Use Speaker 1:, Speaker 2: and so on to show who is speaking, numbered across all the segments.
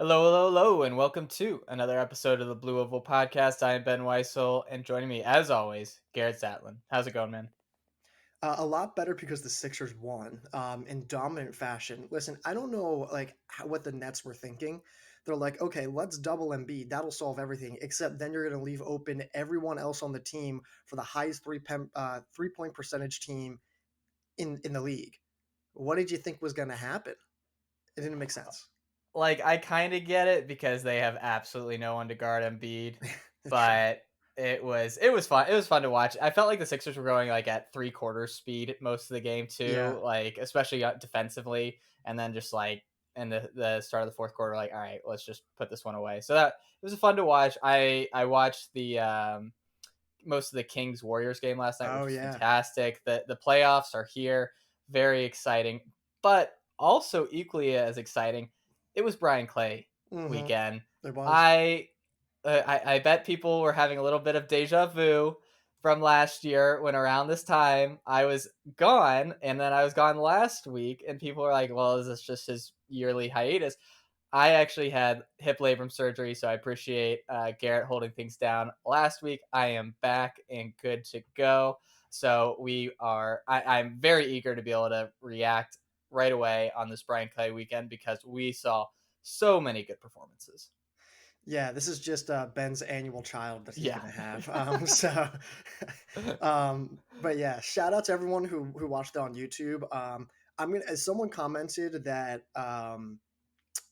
Speaker 1: Hello, hello, hello, and welcome to another episode of the Blue Oval Podcast. I am Ben Weissel, and joining me, as always, Garrett Zatlin. How's it going, man?
Speaker 2: A lot better because the Sixers won in dominant fashion. Listen, I don't know what the Nets were thinking. They're like, okay, let's double Embiid. That'll solve everything. Except then you're going to leave open everyone else on the team for the highest 3 point percentage team in the league. What did you think was going to happen? It didn't make sense.
Speaker 1: I kind of get it because they have absolutely no one to guard Embiid,
Speaker 2: True.
Speaker 1: but it was fun. It was fun to watch. I felt like the Sixers were going like at 3/4 speed most of the game
Speaker 2: Yeah.
Speaker 1: too, like especially defensively, and then just like in the start of the fourth quarter, like all right, let's just put this one away. So that it was fun to watch. I watched the most of the Kings Warriors game last night, which
Speaker 2: Oh
Speaker 1: was
Speaker 2: yeah.
Speaker 1: fantastic. The playoffs are here, very exciting, but also equally as exciting, it was Brian Clay
Speaker 2: Mm-hmm.
Speaker 1: weekend.
Speaker 2: There was.
Speaker 1: I bet people were having a little bit of deja vu from last year when around this time I was gone, and then I was gone last week, and people were like, "Well, is this just his yearly hiatus?" I actually had hip labrum surgery, so I appreciate Garrett holding things down last week. I am back and good to go. So we are. I'm very eager to be able to react right away on this Brian Clay weekend because we saw so many good performances.
Speaker 2: Yeah, this is just Ben's annual child that he's
Speaker 1: Yeah.
Speaker 2: gonna have. But yeah, shout out to everyone who watched it on YouTube. I'm gonna. As someone commented that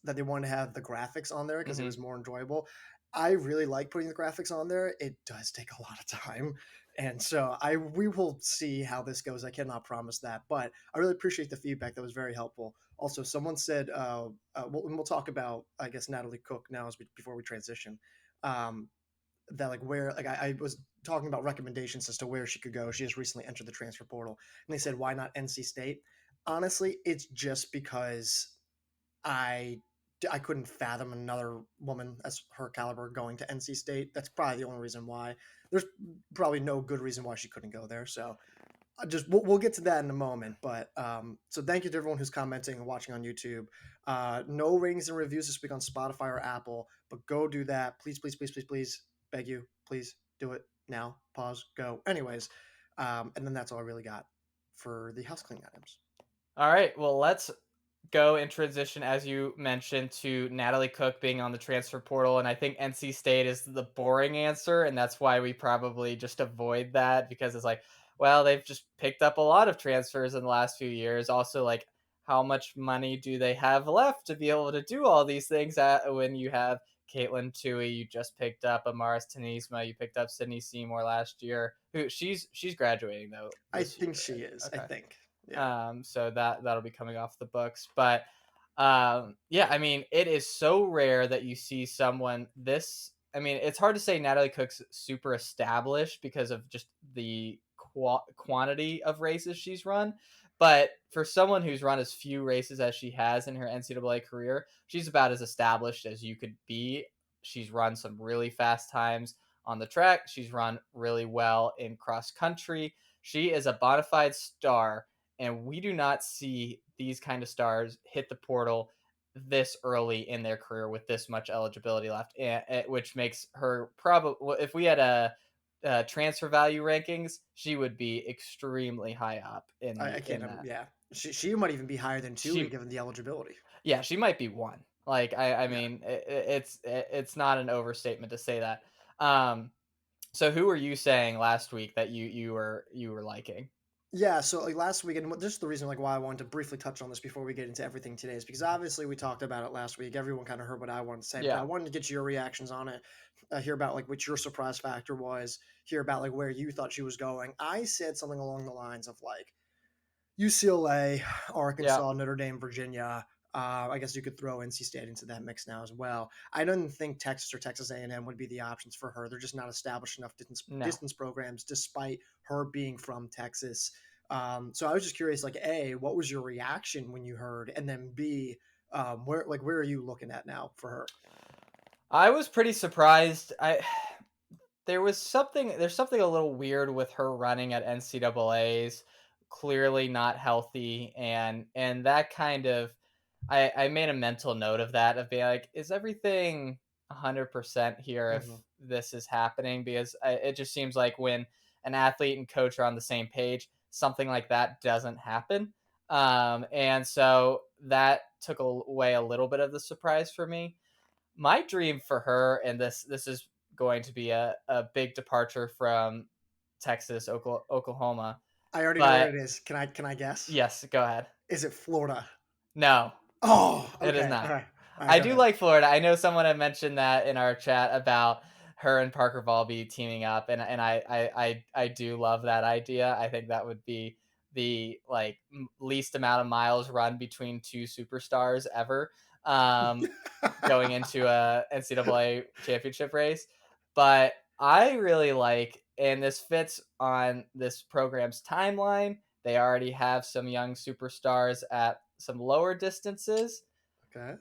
Speaker 2: they wanted to have the graphics on there because it
Speaker 1: hmm
Speaker 2: was more enjoyable. I really like putting the graphics on there. It does take a lot of time, and so I we will see how this goes. I cannot promise that, but I really appreciate the feedback. That was very helpful. Also, someone said, we'll talk about I guess Natalie Cook now before we transition. Um, that like where like I was talking about recommendations as to where she could go. She has recently entered the transfer portal, and they said why not NC State. Honestly, it's just because I I couldn't fathom another woman as her caliber going to NC State. That's probably the only reason why. There's probably no good reason why she couldn't go there. So we'll get to that in a moment. But so thank you to everyone who's commenting and watching on YouTube. No ratings and reviews this week on Spotify or Apple, but go do that, please, please, please, please, please. Beg you, please do it now. Pause. Go. Anyways, and then that's all I really got for the house cleaning items.
Speaker 1: All right. Well, let's go and transition, as you mentioned, to Natalie Cook being on the transfer portal. And I think NC State is the boring answer. And that's why we probably just avoid that because it's like, well, they've just picked up a lot of transfers in the last few years. Also, like, how much money do they have left to be able to do all these things when you have Caitlin Tui, you just picked up Amaris Tanisma, you picked up Sydney Seymour last year. Who she's graduating though
Speaker 2: I
Speaker 1: this year,
Speaker 2: think she is.
Speaker 1: right?
Speaker 2: I
Speaker 1: Okay.
Speaker 2: think. Yeah.
Speaker 1: So that'll be coming off the books. But yeah, I mean, it is so rare that you see someone this. I mean, it's hard to say Natalie Cook's super established because of just the quantity of races she's run. But for someone who's run as few races as she has in her NCAA career, she's about as established as you could be. She's run some really fast times on the track. She's run really well in cross country. She is a bona fide star, and we do not see these kind of stars hit the portal this early in their career with this much eligibility left, which makes her probably, if we had a transfer value rankings, she would be extremely high up in
Speaker 2: I
Speaker 1: the
Speaker 2: can't.
Speaker 1: in that.
Speaker 2: Yeah, she might even be higher than Tui
Speaker 1: She
Speaker 2: given the eligibility.
Speaker 1: Yeah, she might be one. I
Speaker 2: Yeah.
Speaker 1: mean, it's not an overstatement to say that. So who were you saying last week that you were liking?
Speaker 2: Yeah, so like last week, and this is the reason like why I wanted to briefly touch on this before we get into everything today is because obviously we talked about it last week. Everyone kind of heard what I wanted to say, but I
Speaker 1: Yeah.
Speaker 2: wanted to get your reactions on it, hear about like what your surprise factor was, hear about like where you thought she was going. I said something along the lines of like UCLA,
Speaker 1: Yeah.
Speaker 2: Arkansas, Notre Dame, Virginia. I guess you could throw NC State into that mix now as well. I don't think Texas or Texas A&M would be the options for her. They're just not established enough
Speaker 1: No.
Speaker 2: distance programs, despite her being from Texas. So I was just curious, like, A, what was your reaction when you heard, and then B, where are you looking at now for her?
Speaker 1: I was pretty surprised. I there's something a little weird with her running at NCAA's, clearly not healthy, and that kind of I made a mental note of that, of being like, is everything 100% here if
Speaker 2: Mhm.
Speaker 1: this is happening? Because it just seems like when an athlete and coach are on the same page, something like that doesn't happen. And so that took away a little bit of the surprise for me. My dream for her, and this is going to be a big departure from Texas, Oklahoma,
Speaker 2: I already know what
Speaker 1: but
Speaker 2: it is. Can I guess?
Speaker 1: yes, go ahead.
Speaker 2: Is it Florida?
Speaker 1: No,
Speaker 2: Oh,
Speaker 1: it is
Speaker 2: okay. All
Speaker 1: not.
Speaker 2: right. All right,
Speaker 1: I
Speaker 2: go
Speaker 1: do
Speaker 2: ahead.
Speaker 1: like Florida. I know someone had mentioned that in our chat about her and Parker Volby teaming up, and I do love that idea. I think that would be the like least amount of miles run between two superstars ever. Going into a NCAA championship race. But I really like, and this fits on this program's timeline. They already have some young superstars at some lower distances.
Speaker 2: Okay.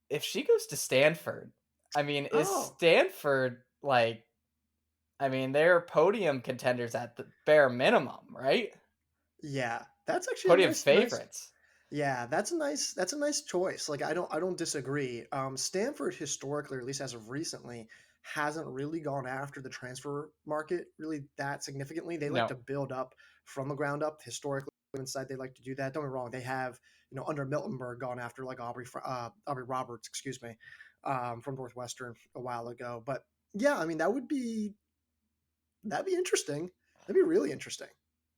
Speaker 1: If she goes to Stanford, I mean, is
Speaker 2: Oh,
Speaker 1: Stanford like, I mean, they're podium contenders at the bare minimum, right?
Speaker 2: yeah. That's actually a
Speaker 1: Podium
Speaker 2: nice.
Speaker 1: favorites.
Speaker 2: Yeah, that's a nice choice. Like I don't disagree. Stanford historically, or at least as of recently, hasn't really gone after the transfer market really that significantly. They like
Speaker 1: No.
Speaker 2: to build up from the ground up. Historically, inside they like to do that. Don't get me wrong. They have under Miltonberg gone after like Aubrey Roberts, excuse me, from Northwestern a while ago. But yeah, I mean that'd be interesting. That'd be really interesting.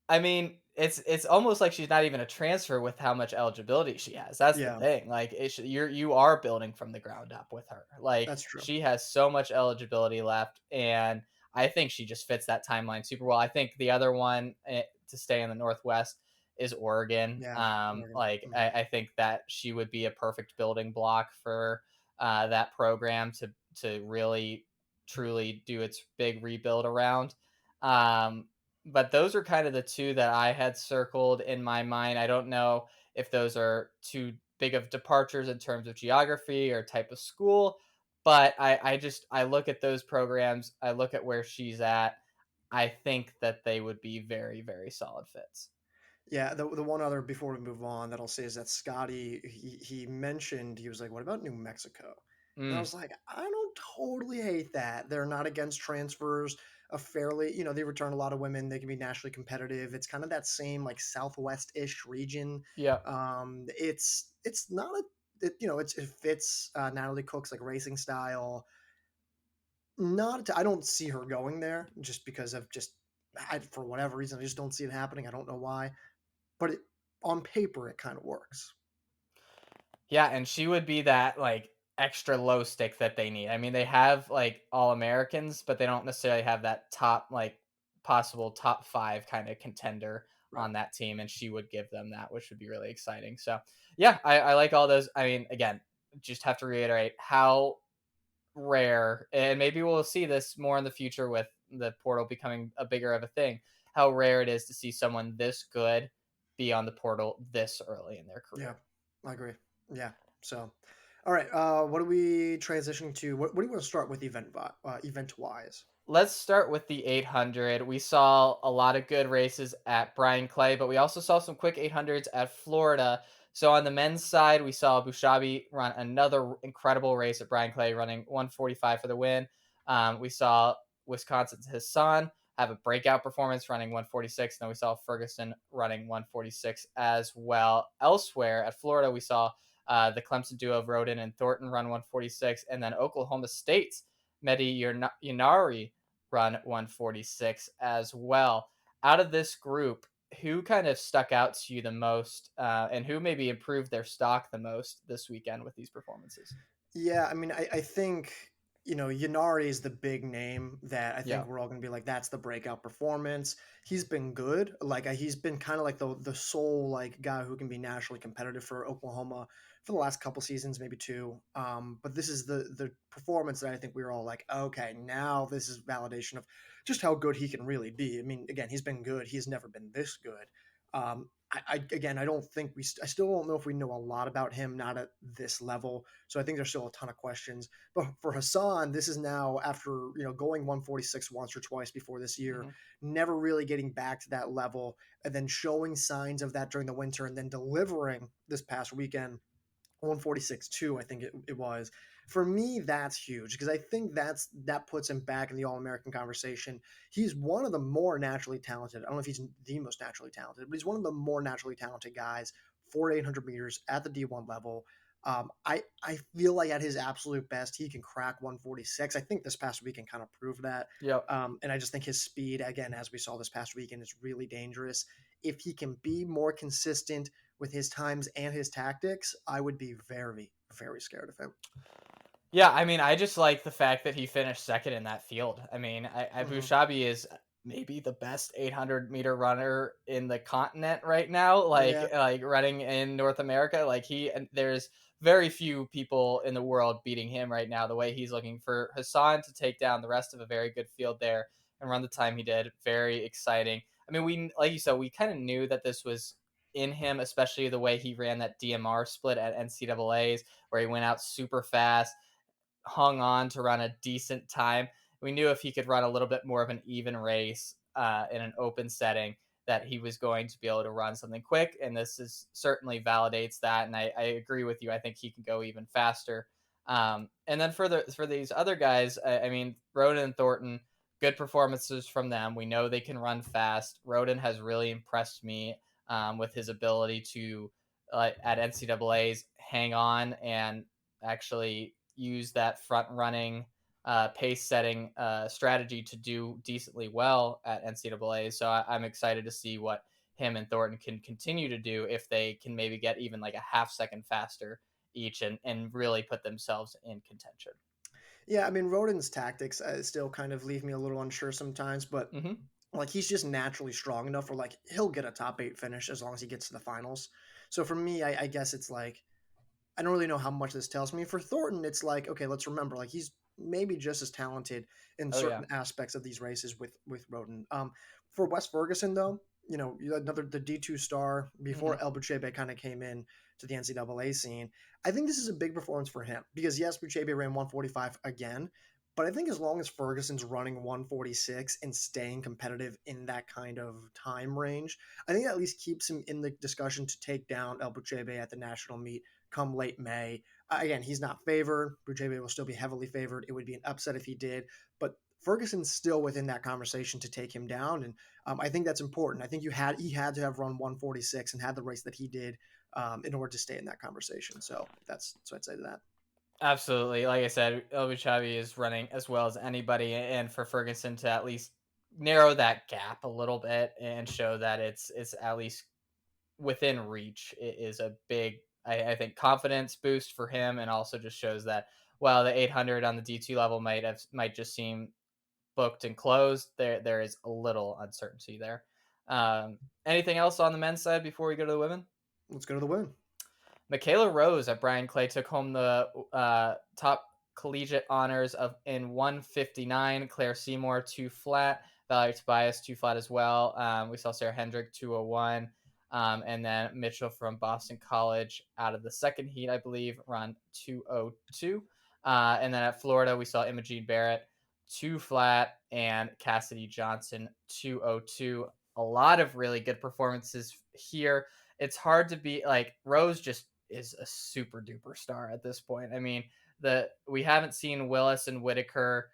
Speaker 1: I mean, it's almost like she's not even a transfer with how much eligibility she has. That's the
Speaker 2: Yeah,
Speaker 1: thing. Like, you are building from the ground up with her. Like,
Speaker 2: that's true.
Speaker 1: she has so much eligibility left, and I think she just fits that timeline super well. I think the other one to stay in the Northwest is Oregon.
Speaker 2: Yeah, Oregon.
Speaker 1: Like,
Speaker 2: Mhm.
Speaker 1: I think that she would be a perfect building block for that program to really truly do its big rebuild around. Um, but those are kind of the two that I had circled in my mind. I don't know if those are too big of departures in terms of geography or type of school, but I look at those programs, I look at where she's at. I think that they would be very, very solid fits.
Speaker 2: Yeah, the one other before we move on that I'll say is that Scotty he mentioned he was like, "What about New Mexico?" And I
Speaker 1: Mm,
Speaker 2: was like, "I don't totally hate that. They're not against transfers. A fairly, they return a lot of women. They can be nationally competitive. It's kind of that same like Southwest-ish region.
Speaker 1: yeah.
Speaker 2: It's not it fits Natalie Cook's like racing style. Not I don't see her going there just because of for whatever reason I just don't see it happening. I don't know why, but on paper it kind of works.
Speaker 1: Yeah, and she would be that like extra low stick that they need. I mean, they have like all Americans, but they don't necessarily have that top like possible top 5 kind of contender
Speaker 2: Right.
Speaker 1: on that team, and she would give them that, which would be really exciting. So yeah, I like all those. I mean, again, just have to reiterate how rare, and maybe we'll see this more in the future with the portal becoming a bigger of a thing. How rare it is to see someone this good be on the portal this early in their
Speaker 2: Yeah,
Speaker 1: career.
Speaker 2: I agree. Yeah. So, all right. What are we transitioning to? What do you want to start with event wise?
Speaker 1: Let's start with the 800. We saw a lot of good races at Brian Clay, but we also saw some quick 800s at Florida. So on the men's side, we saw Bushabi run another incredible race at Brian Clay, running 145 for the win. We saw Wisconsin's Hassan have a breakout performance, running 146. And then we saw Ferguson running 146 as well. Elsewhere at Florida, we saw the Clemson duo of Roden and Thornton run 146, and then Oklahoma State's Mehdi Yanari run 146 as well. Out of this group, who kind of stuck out to you the most, and who maybe improved their stock the most this weekend with these performances?
Speaker 2: Yeah, I mean, I think Yanari is the big name that I
Speaker 1: Yeah.
Speaker 2: think we're all going to be like, that's the breakout performance. He's been good. Like he's been kind of like the sole like guy who can be nationally competitive for Oklahoma for the last couple seasons, maybe two. But this is the performance that I think we were all like, okay, now this is validation of just how good he can really be. I mean, again, he's been good. He's never been this good. again, I don't think I still don't know if we know a lot about him, not at this level. So I think there's still a ton of questions. But for Hassan, this is now after, going 146 once or twice before this year,
Speaker 1: Hmm.
Speaker 2: never really getting back to that level, and then showing signs of that during the winter, and then delivering this past weekend 146.2, I think it was. For me, that's huge because I think that puts him back in the All American conversation. He's one of the more naturally talented. I don't know if he's the most naturally talented, but he's one of the more naturally talented guys for 800 meters at the D1 level. I feel like at his absolute best, he can crack 146. I think this past weekend kind of proved that.
Speaker 1: Yep.
Speaker 2: And I just think his speed, again, as we saw this past weekend, is really dangerous. If he can be more consistent with his times and his tactics, I would be very, very scared of him.
Speaker 1: Yeah, I mean, I just like the fact that he finished second in that field. I mean, Abu
Speaker 2: Hmm.
Speaker 1: Shabi is maybe the best 800-meter runner in the continent right now.
Speaker 2: Yeah.
Speaker 1: Like running in North America, like and there's very few people in the world beating him right now. The way he's looking for Hassan to take down the rest of a very good field there and run the time he did, very exciting. I mean, we like you said, we kind of knew that this was in him, especially the way he ran that DMR split at NCAA's, where he went out super fast, hung on to run a decent time. We knew if he could run a little bit more of an even race in an open setting, that he was going to be able to run something quick. And this is certainly validates that. And I agree with you. I think he can go even faster. And then for these other guys, I mean, Roden and Thornton, good performances from them. We know they can run fast. Roden has really impressed me with his ability to at NCAA's hang on and actually use that front running pace setting strategy to do decently well at NCAA. So I'm excited to see what him and Thornton can continue to do if they can maybe get even like a half second faster each and really put themselves in contention.
Speaker 2: Yeah, I mean, Roden's tactics still kind of leave me a little unsure sometimes, but
Speaker 1: Hmm.
Speaker 2: like he's just naturally strong enough where like he'll get a top eight finish as long as he gets to the finals. So for me, I guess it's like I don't really know how much this tells me. For Thornton, it's like, okay, let's remember, like he's maybe just as talented in
Speaker 1: Oh yeah.
Speaker 2: certain aspects of these races with Roden. For Wes Ferguson, though, you had another the D2 star
Speaker 1: Hmm.
Speaker 2: before El Buchebe kind of came in to the NCAA scene. I think this is a big performance for him because yes, Buchebe ran 145 again, but I think as long as Ferguson's running 146 and staying competitive in that kind of time range, I think that at least keeps him in the discussion to take down El Buchebe at the national meet come late May. Again, he's not favored. Buchebe will still be heavily favored. It would be an upset if he did, but Ferguson's still within that conversation to take him down, and I think that's important. I think he had to have run 146 and had the race that he did in order to stay in that conversation. So that's what I'd say to that.
Speaker 1: Absolutely. Like I said, Elby Chavi is running as well as anybody, and for Ferguson to at least narrow that gap a little bit and show that it's at least within reach is a big, I think, confidence boost for him, and also just shows that while the 800 on the D2 level might just seem booked and closed, there is a little uncertainty there. Anything else on the men's side before we go to the women?
Speaker 2: Let's go to the win.
Speaker 1: Michaela Rose at Brian Clay took home the top collegiate honors of in 159. Claire Seymour 2 flat. Valerie Tobias 2 flat as well. We saw Sarah Hendrick 201. And then Mitchell from Boston College out of the second heat, I believe, run 202. And then at Florida, we saw Imogene Barrett 2 flat and Cassidy Johnson 202. A lot of really good performances here. It's hard to be like Rose just is a super duper star at this point. I mean, we haven't seen Willis and Whitaker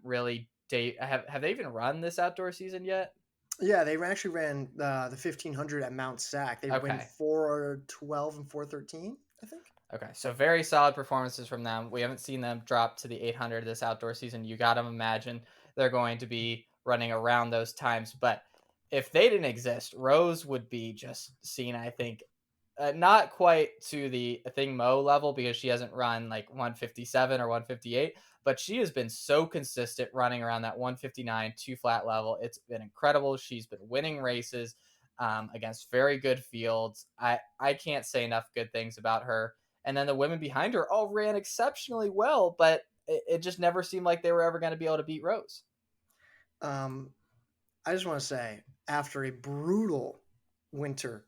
Speaker 1: really date. Have they even run this outdoor season yet?
Speaker 2: Yeah, they actually ran the 1500 at Mount Sac. They went
Speaker 1: Okay.
Speaker 2: 412 and 413, I think.
Speaker 1: Okay, so very solid performances from them. We haven't seen them drop to the 800 this outdoor season. You got to imagine they're going to be running around those times. But if they didn't exist, Rose would be just seen, I think, not quite to the Thing Mo level because she hasn't run like 157 or 158, but she has been so consistent running around that 159 two flat level. It's been incredible. She's been winning races against very good fields. I can't say enough good things about her. And then the women behind her all ran exceptionally well, but it just never seemed like they were ever going to be able to beat Rose.
Speaker 2: Um, I just want to say, after a brutal winter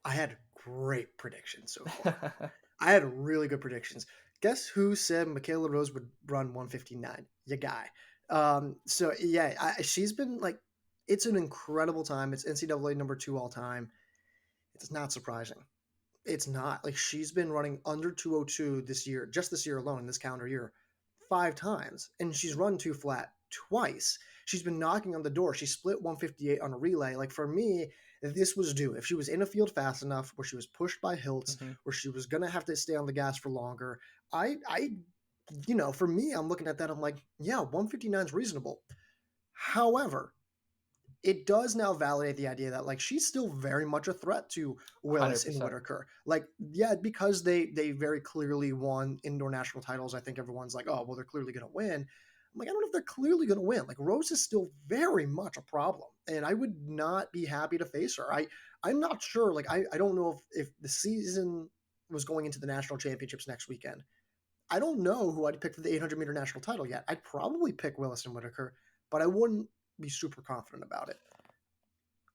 Speaker 2: I had great predictions so far. I had really good predictions. Guess who said Michaela Rose would run 159? Your guy. So yeah, she's been like, it's an incredible time. It's NCAA number 2 all time. It's not surprising. It's not like she's been running under 202 this year, just this year alone, this calendar year, 5 times, and she's run two flat twice. She's been knocking on the door. She split 158 on a relay. Like for me, this was due. If she was in a field fast enough, where she was pushed by hilts,
Speaker 1: Mhm.
Speaker 2: where she was gonna have to stay on the gas for longer, for me, I'm looking at that. I'm like, yeah, 159 is reasonable. However, it does now validate the idea that like she's still very much a threat to Willis and
Speaker 1: 100%.
Speaker 2: Whitaker. Like, yeah, because they very clearly won indoor national titles. I think everyone's like, oh, well, they're clearly going to win. I'm like, I don't know if they're clearly going to win. Like, Rose is still very much a problem, and I would not be happy to face her. I'm not sure. Like, I don't know if the season was going into the national championships next weekend. I don't know who I'd pick for the 800-meter national title yet. I'd probably pick Willis and Whitaker, but I wouldn't be super confident about it.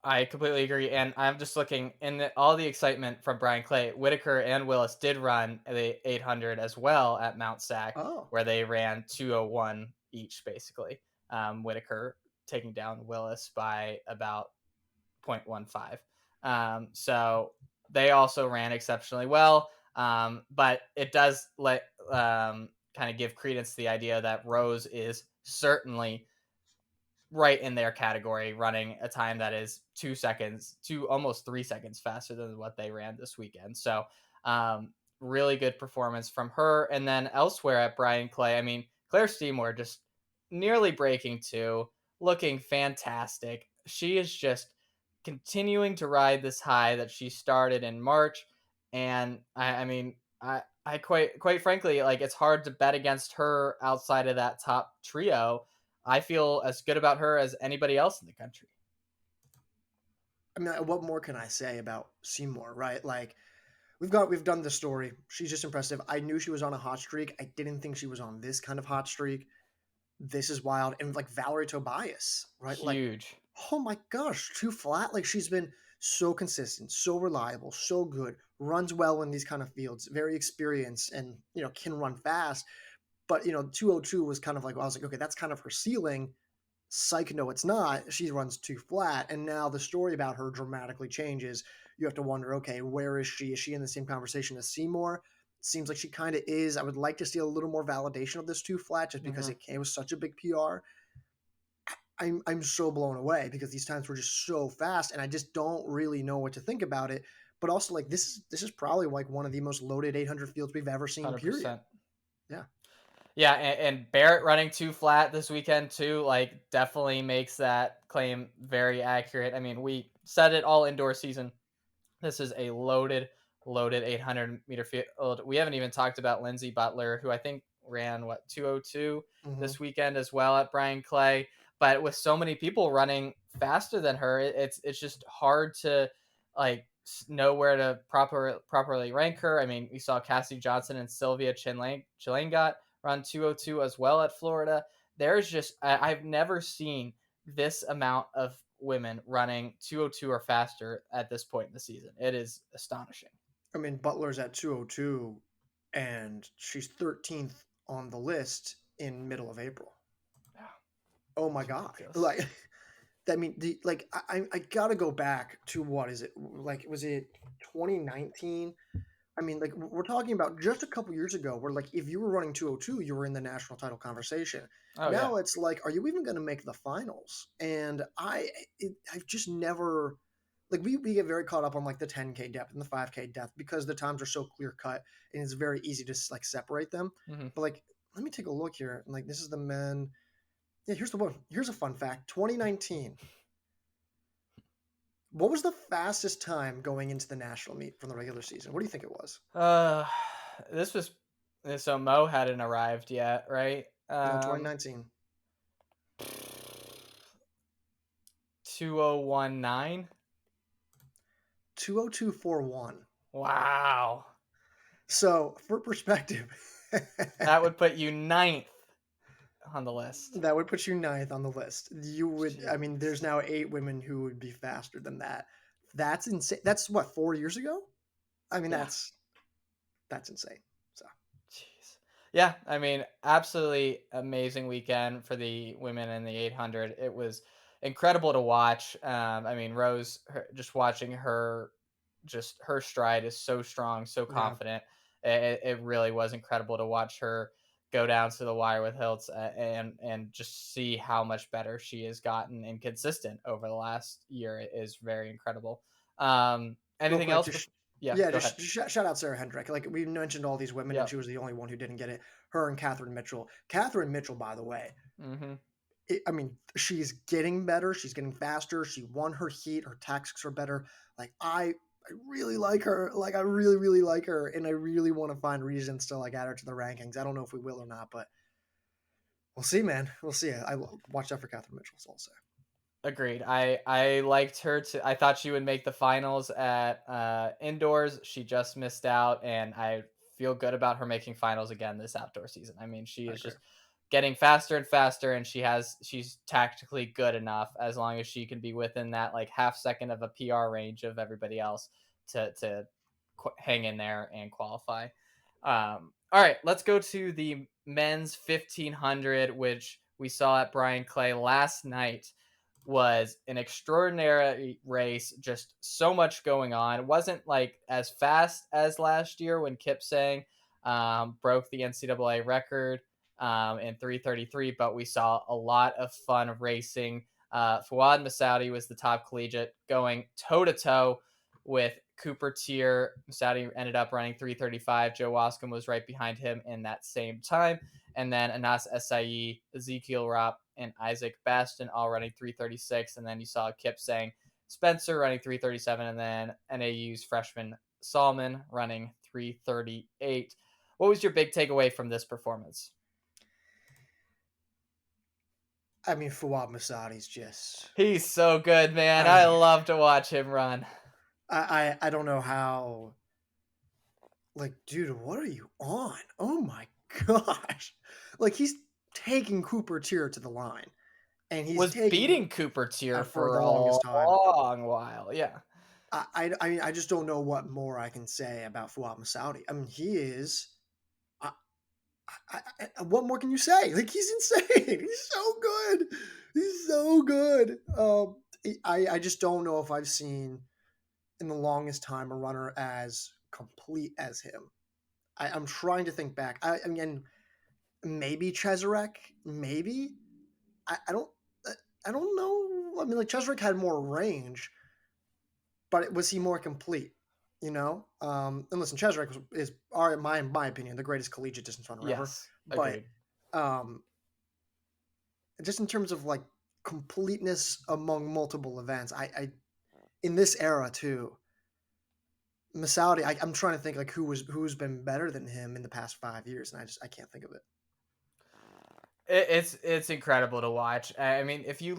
Speaker 1: I completely agree, and I'm just looking all the excitement from Brian Clay. Whitaker and Willis did run the 800 as well at Mount Sac,
Speaker 2: Oh,
Speaker 1: where they ran 201 each, basically. Whitaker taking down Willis by about 0.15. So they also ran exceptionally well, but it does kind of give credence to the idea that Rose is certainly right in their category, running a time that is 2 seconds to almost 3 seconds faster than what they ran this weekend. So, really good performance from her. And then elsewhere at Brian Clay, I mean, Claire Seymour just nearly breaking two, looking fantastic. She is just continuing to ride this high that she started in March. And I mean, I quite frankly, like it's hard to bet against her outside of that top trio. I feel as good about her as anybody else in the country.
Speaker 2: I mean, what more can I say about Seymour, right? Like we've done the story. She's just impressive. I knew she was on a hot streak. I didn't think she was on this kind of hot streak. This is wild. And like Valerie Tobias, right? Like,
Speaker 1: Huge.
Speaker 2: oh my gosh, too flat. Like she's been so consistent, so reliable, so good. Runs well in these kind of fields. Very experienced, and can run fast. But 202 was kind of like, well, I was like, okay, that's kind of her ceiling. Psych, no, it's not. She runs too flat. And now the story about her dramatically changes. You have to wonder, okay, where is she? Is she in the same conversation as Seymour? Seems like she kind of is. I would like to see a little more validation of this too flat just because
Speaker 1: Hmm.
Speaker 2: it was such a big PR. I'm so blown away because these times were just so fast and I just don't really know what to think about it. But also like this is probably like one of the most loaded 800 fields we've ever seen, period.
Speaker 1: 100%.
Speaker 2: Yeah.
Speaker 1: Yeah, and Barrett running too flat this weekend too, like definitely makes that claim very accurate. I mean, we said it all indoor season. This is a loaded 800-meter field. We haven't even talked about Lindsey Butler, who I think ran 202
Speaker 2: Hmm.
Speaker 1: this weekend as well at Brian Clay. But with so many people running faster than her, it's just hard to like know where to properly rank her. I mean, we saw Cassie Johnson and Sylvia Chilangat run 202 as well at Florida. There's just I've never seen this amount of women running 202 or faster at this point in the season. It is astonishing.
Speaker 2: I mean, Butler's at 202 and she's 13th on the list in middle of April.
Speaker 1: Yeah,
Speaker 2: Oh my
Speaker 1: it's
Speaker 2: god.
Speaker 1: ridiculous.
Speaker 2: Like I mean, I gotta go back to what is it? Like, was it 2019? I mean, like we're talking about just a couple years ago, where like if you were running 202, you were in the national title conversation.
Speaker 1: Oh yeah.
Speaker 2: Now it's like, are you even going to make the finals? And I've just never like we get very caught up on like the 10K depth and the 5K depth because the times are so clear cut and it's very easy to like separate them.
Speaker 1: Hmm.
Speaker 2: But like, let me take a look here. And like, this is the men. Yeah, here's the one. Here's a fun fact. 2019. What was the fastest time going into the national meet from the regular season? What do you think it was?
Speaker 1: Uh, this was so Mo hadn't arrived yet, right?
Speaker 2: No, 2019.
Speaker 1: 2019.
Speaker 2: 20241.
Speaker 1: Wow,
Speaker 2: So, for perspective,
Speaker 1: that would put you ninth on the list.
Speaker 2: that would put you ninth on the list. You would, I
Speaker 1: Jeez.
Speaker 2: mean, there's now 8 women who would be faster than that That's insane. That's what, 4 years ago? I mean,
Speaker 1: Yeah.
Speaker 2: that's insane. So
Speaker 1: Jeez. Yeah, I mean, absolutely amazing weekend for the women in the 800. It was incredible to watch. I mean, Rose, just watching her, just her stride is so strong, so
Speaker 2: yeah,
Speaker 1: confident. It really was incredible to watch her go down to the wire with Hiltz, and just see how much better she has gotten and consistent over the last year is very incredible.
Speaker 2: real
Speaker 1: Anything
Speaker 2: quick,
Speaker 1: else?
Speaker 2: just
Speaker 1: Yeah,
Speaker 2: yeah,
Speaker 1: go ahead.
Speaker 2: just shout out Sarah Hendrick. Like we mentioned all these women, and
Speaker 1: Yep.
Speaker 2: she was the only one who didn't get it. Her and Catherine Mitchell. Catherine Mitchell, by the way,
Speaker 1: Hmm.
Speaker 2: I mean, she's getting better. She's getting faster. She won her heat. Her tactics are better. Like I really like her. Like I really, really like her, and I really want to find reasons to like add her to the rankings. I don't know if we will or not, but we'll see, man. We'll see. I will watch out for Catherine Mitchell. So I'll say.
Speaker 1: Agreed. I liked her to. I thought she would make the finals at indoors. She just missed out, and I feel good about her making finals again this outdoor season. I mean, she
Speaker 2: I
Speaker 1: is
Speaker 2: agree.
Speaker 1: just getting faster and faster, and she's tactically good enough as long as she can be within that like half second of a PR range of everybody else to hang in there and qualify. All right, let's go to the men's 1500, which we saw at Brian Clay last night. Was an extraordinary race, just so much going on. It wasn't like as fast as last year when Kip Sang broke the NCAA record in 3:33, but we saw a lot of fun racing. Fouad Messaoudi was the top collegiate, going toe to toe with Cooper Tier. Messaoudi ended up running 3:35. Joe Wascom was right behind him in that same time. And then Anas Esai, Ezekiel Rapp, and Isaac Bastion all running 3:36. And then you saw Kip Sang Spencer running 3:37, and then NAU's freshman Salman running 3:38. What was your big takeaway from this performance?
Speaker 2: I mean, Fouad Masadi's just.
Speaker 1: He's so good, man.
Speaker 2: I
Speaker 1: I
Speaker 2: mean,
Speaker 1: love to watch him run.
Speaker 2: I don't know how. Like, dude, what are you on? Oh my gosh! Like he's taking Cooper Tier to the line, and he's
Speaker 1: Was
Speaker 2: taking
Speaker 1: beating Cooper Tier
Speaker 2: for
Speaker 1: for
Speaker 2: the
Speaker 1: a
Speaker 2: longest time.
Speaker 1: long while. Yeah.
Speaker 2: I mean, I just don't know what more I can say about Fouad Masaudi. I mean, he is. I, what more can you say? Like, he's insane. He's so good. He's so good. I just don't know if I've seen in the longest time a runner as complete as him. I'm trying to think back. I mean, maybe Cheserek, maybe. I don't. I don't know. I mean, like Cheserek had more range, but was he more complete? You know, and listen, Cheserek is, my opinion, the greatest collegiate distance runner ever.
Speaker 1: Yes.
Speaker 2: But
Speaker 1: Agreed.
Speaker 2: um, just in terms of like completeness among multiple events, I in this era too, Messaoudi. I'm trying to think like who's been better than him in the past 5 years, and I can't think of it.
Speaker 1: It's incredible to watch. I mean, if you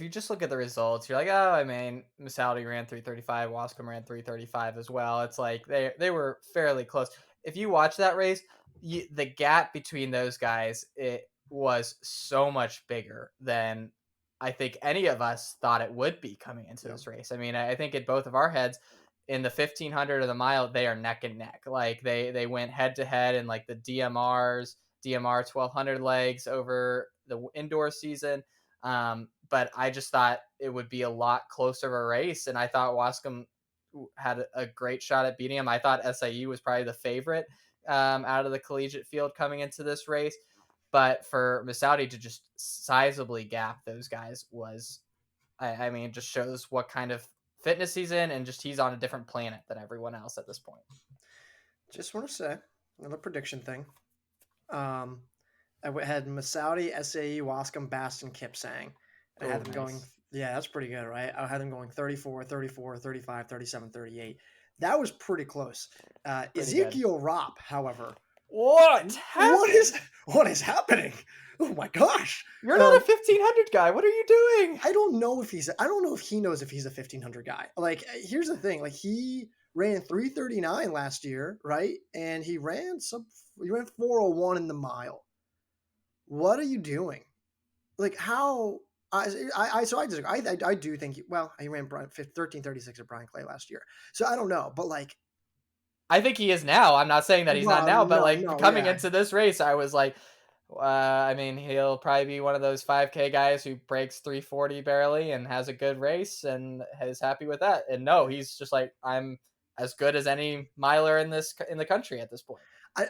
Speaker 1: just look at the results, you're like, oh, I mean, Messaoudi ran 3:35, Wascom ran 3:35 as well. It's like they were fairly close. If you watch that race, the gap between those guys it was so much bigger than I think any of us thought it would be coming into
Speaker 2: Yeah.
Speaker 1: this race. I mean, I think in both of our heads, in the 1500 or the mile, they are neck and neck. Like they went head to head in like the DMR 1200 legs over the indoor season. But I just thought it would be a lot closer of a race, and I thought Wascom had a great shot at beating him. I thought SIU was probably the favorite out of the collegiate field coming into this race, but for Messaoudi to just sizably gap those guys was, I mean, just shows what kind of fitness he's in, and just he's on a different planet than everyone else at this point.
Speaker 2: Just want to say another prediction thing. Um, had Messaoudi, SAE, Wascom, Baston, Kipsang. And I
Speaker 1: Oh,
Speaker 2: had them going,
Speaker 1: nice.
Speaker 2: yeah, that's pretty good, right? I had them going 34, 34, 35, 37, 38. That was pretty close.
Speaker 1: Pretty good.
Speaker 2: Ezekiel Ropp, however,
Speaker 1: What
Speaker 2: what
Speaker 1: happened?
Speaker 2: is happening? Oh my gosh.
Speaker 1: You're not a 1500 guy. What are you doing?
Speaker 2: I don't know if he knows if he's a 1500 guy. Like, here's the thing. Like, he ran 339 last year, right? And he ran 401 in the mile. What are you doing? Like, how? So I disagree. I do think well, he ran 13:36 at Brian Clay last year. So I don't know, but like,
Speaker 1: I think he is now. I'm not saying that he's not
Speaker 2: well,
Speaker 1: now, but
Speaker 2: no,
Speaker 1: like
Speaker 2: no,
Speaker 1: coming
Speaker 2: yeah.
Speaker 1: into this race, I was like, I mean, he'll probably be one of those 5K guys who breaks 340 barely and has a good race and is happy with that. And no, he's just like, I'm as good as any miler in the country at this point.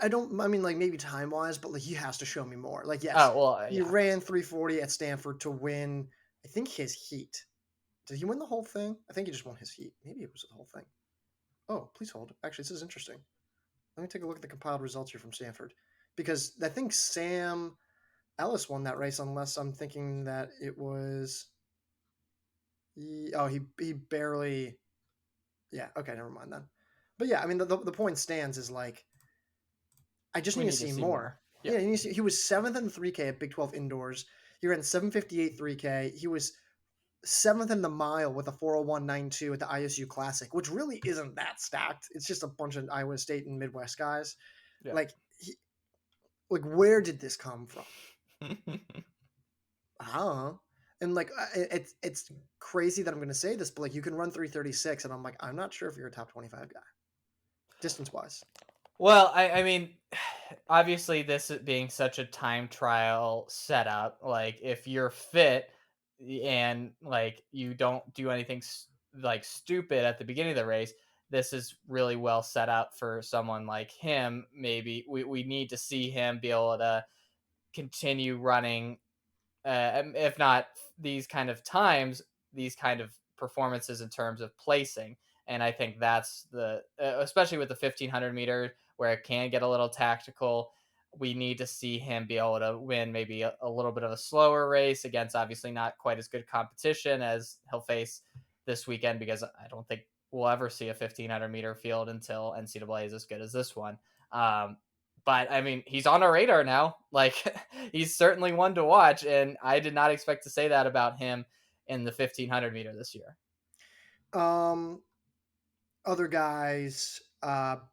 Speaker 2: I don't. I mean, like maybe time wise, but like he has to show me more. Like, yes,
Speaker 1: Oh well,
Speaker 2: he
Speaker 1: yeah,
Speaker 2: ran 340 at Stanford to win. I think his heat. Did he win the whole thing? I think he just won his heat. Maybe it was the whole thing. Oh, please hold. Actually, this is interesting. Let me take a look at the compiled results here from Stanford, because I think Sam Ellis won that race. Unless I'm thinking that it was. He barely. Yeah. Okay. Never mind then. But yeah, I mean the point stands is like I just
Speaker 1: we
Speaker 2: need to
Speaker 1: need to
Speaker 2: see
Speaker 1: see
Speaker 2: more.
Speaker 1: more. Yeah,
Speaker 2: Yeah, he was seventh in the 3K at Big 12 indoors. He ran 7:58 3K. He was seventh in the mile with a 4:01.92 at the ISU Classic, which really isn't that stacked. It's just a bunch of Iowa State and Midwest guys.
Speaker 1: yeah.
Speaker 2: Like, like where did this come from? I don't know. And like, it's crazy that I'm going to say this, but like, you can run 3:36, and I'm like, I'm not sure if you're a top 25 guy, distance wise.
Speaker 1: Well, I mean, obviously, this being such a time trial setup, like if you're fit and like you don't do anything like stupid at the beginning of the race, this is really well set up for someone like him. Maybe we need to see him be able to continue running, if not these kind of times, these kind of performances in terms of placing. And I think that's especially with the 1500 meter where it can get a little tactical. We need to see him be able to win maybe a little bit of a slower race against obviously not quite as good competition as he'll face this weekend, because I don't think we'll ever see a 1500-meter field until NCAA is as good as this one. Um, but I mean, he's on our radar now. Like he's certainly one to watch, and I did not expect to say that about him in the 1500 meter this year.
Speaker 2: Um, Other guys,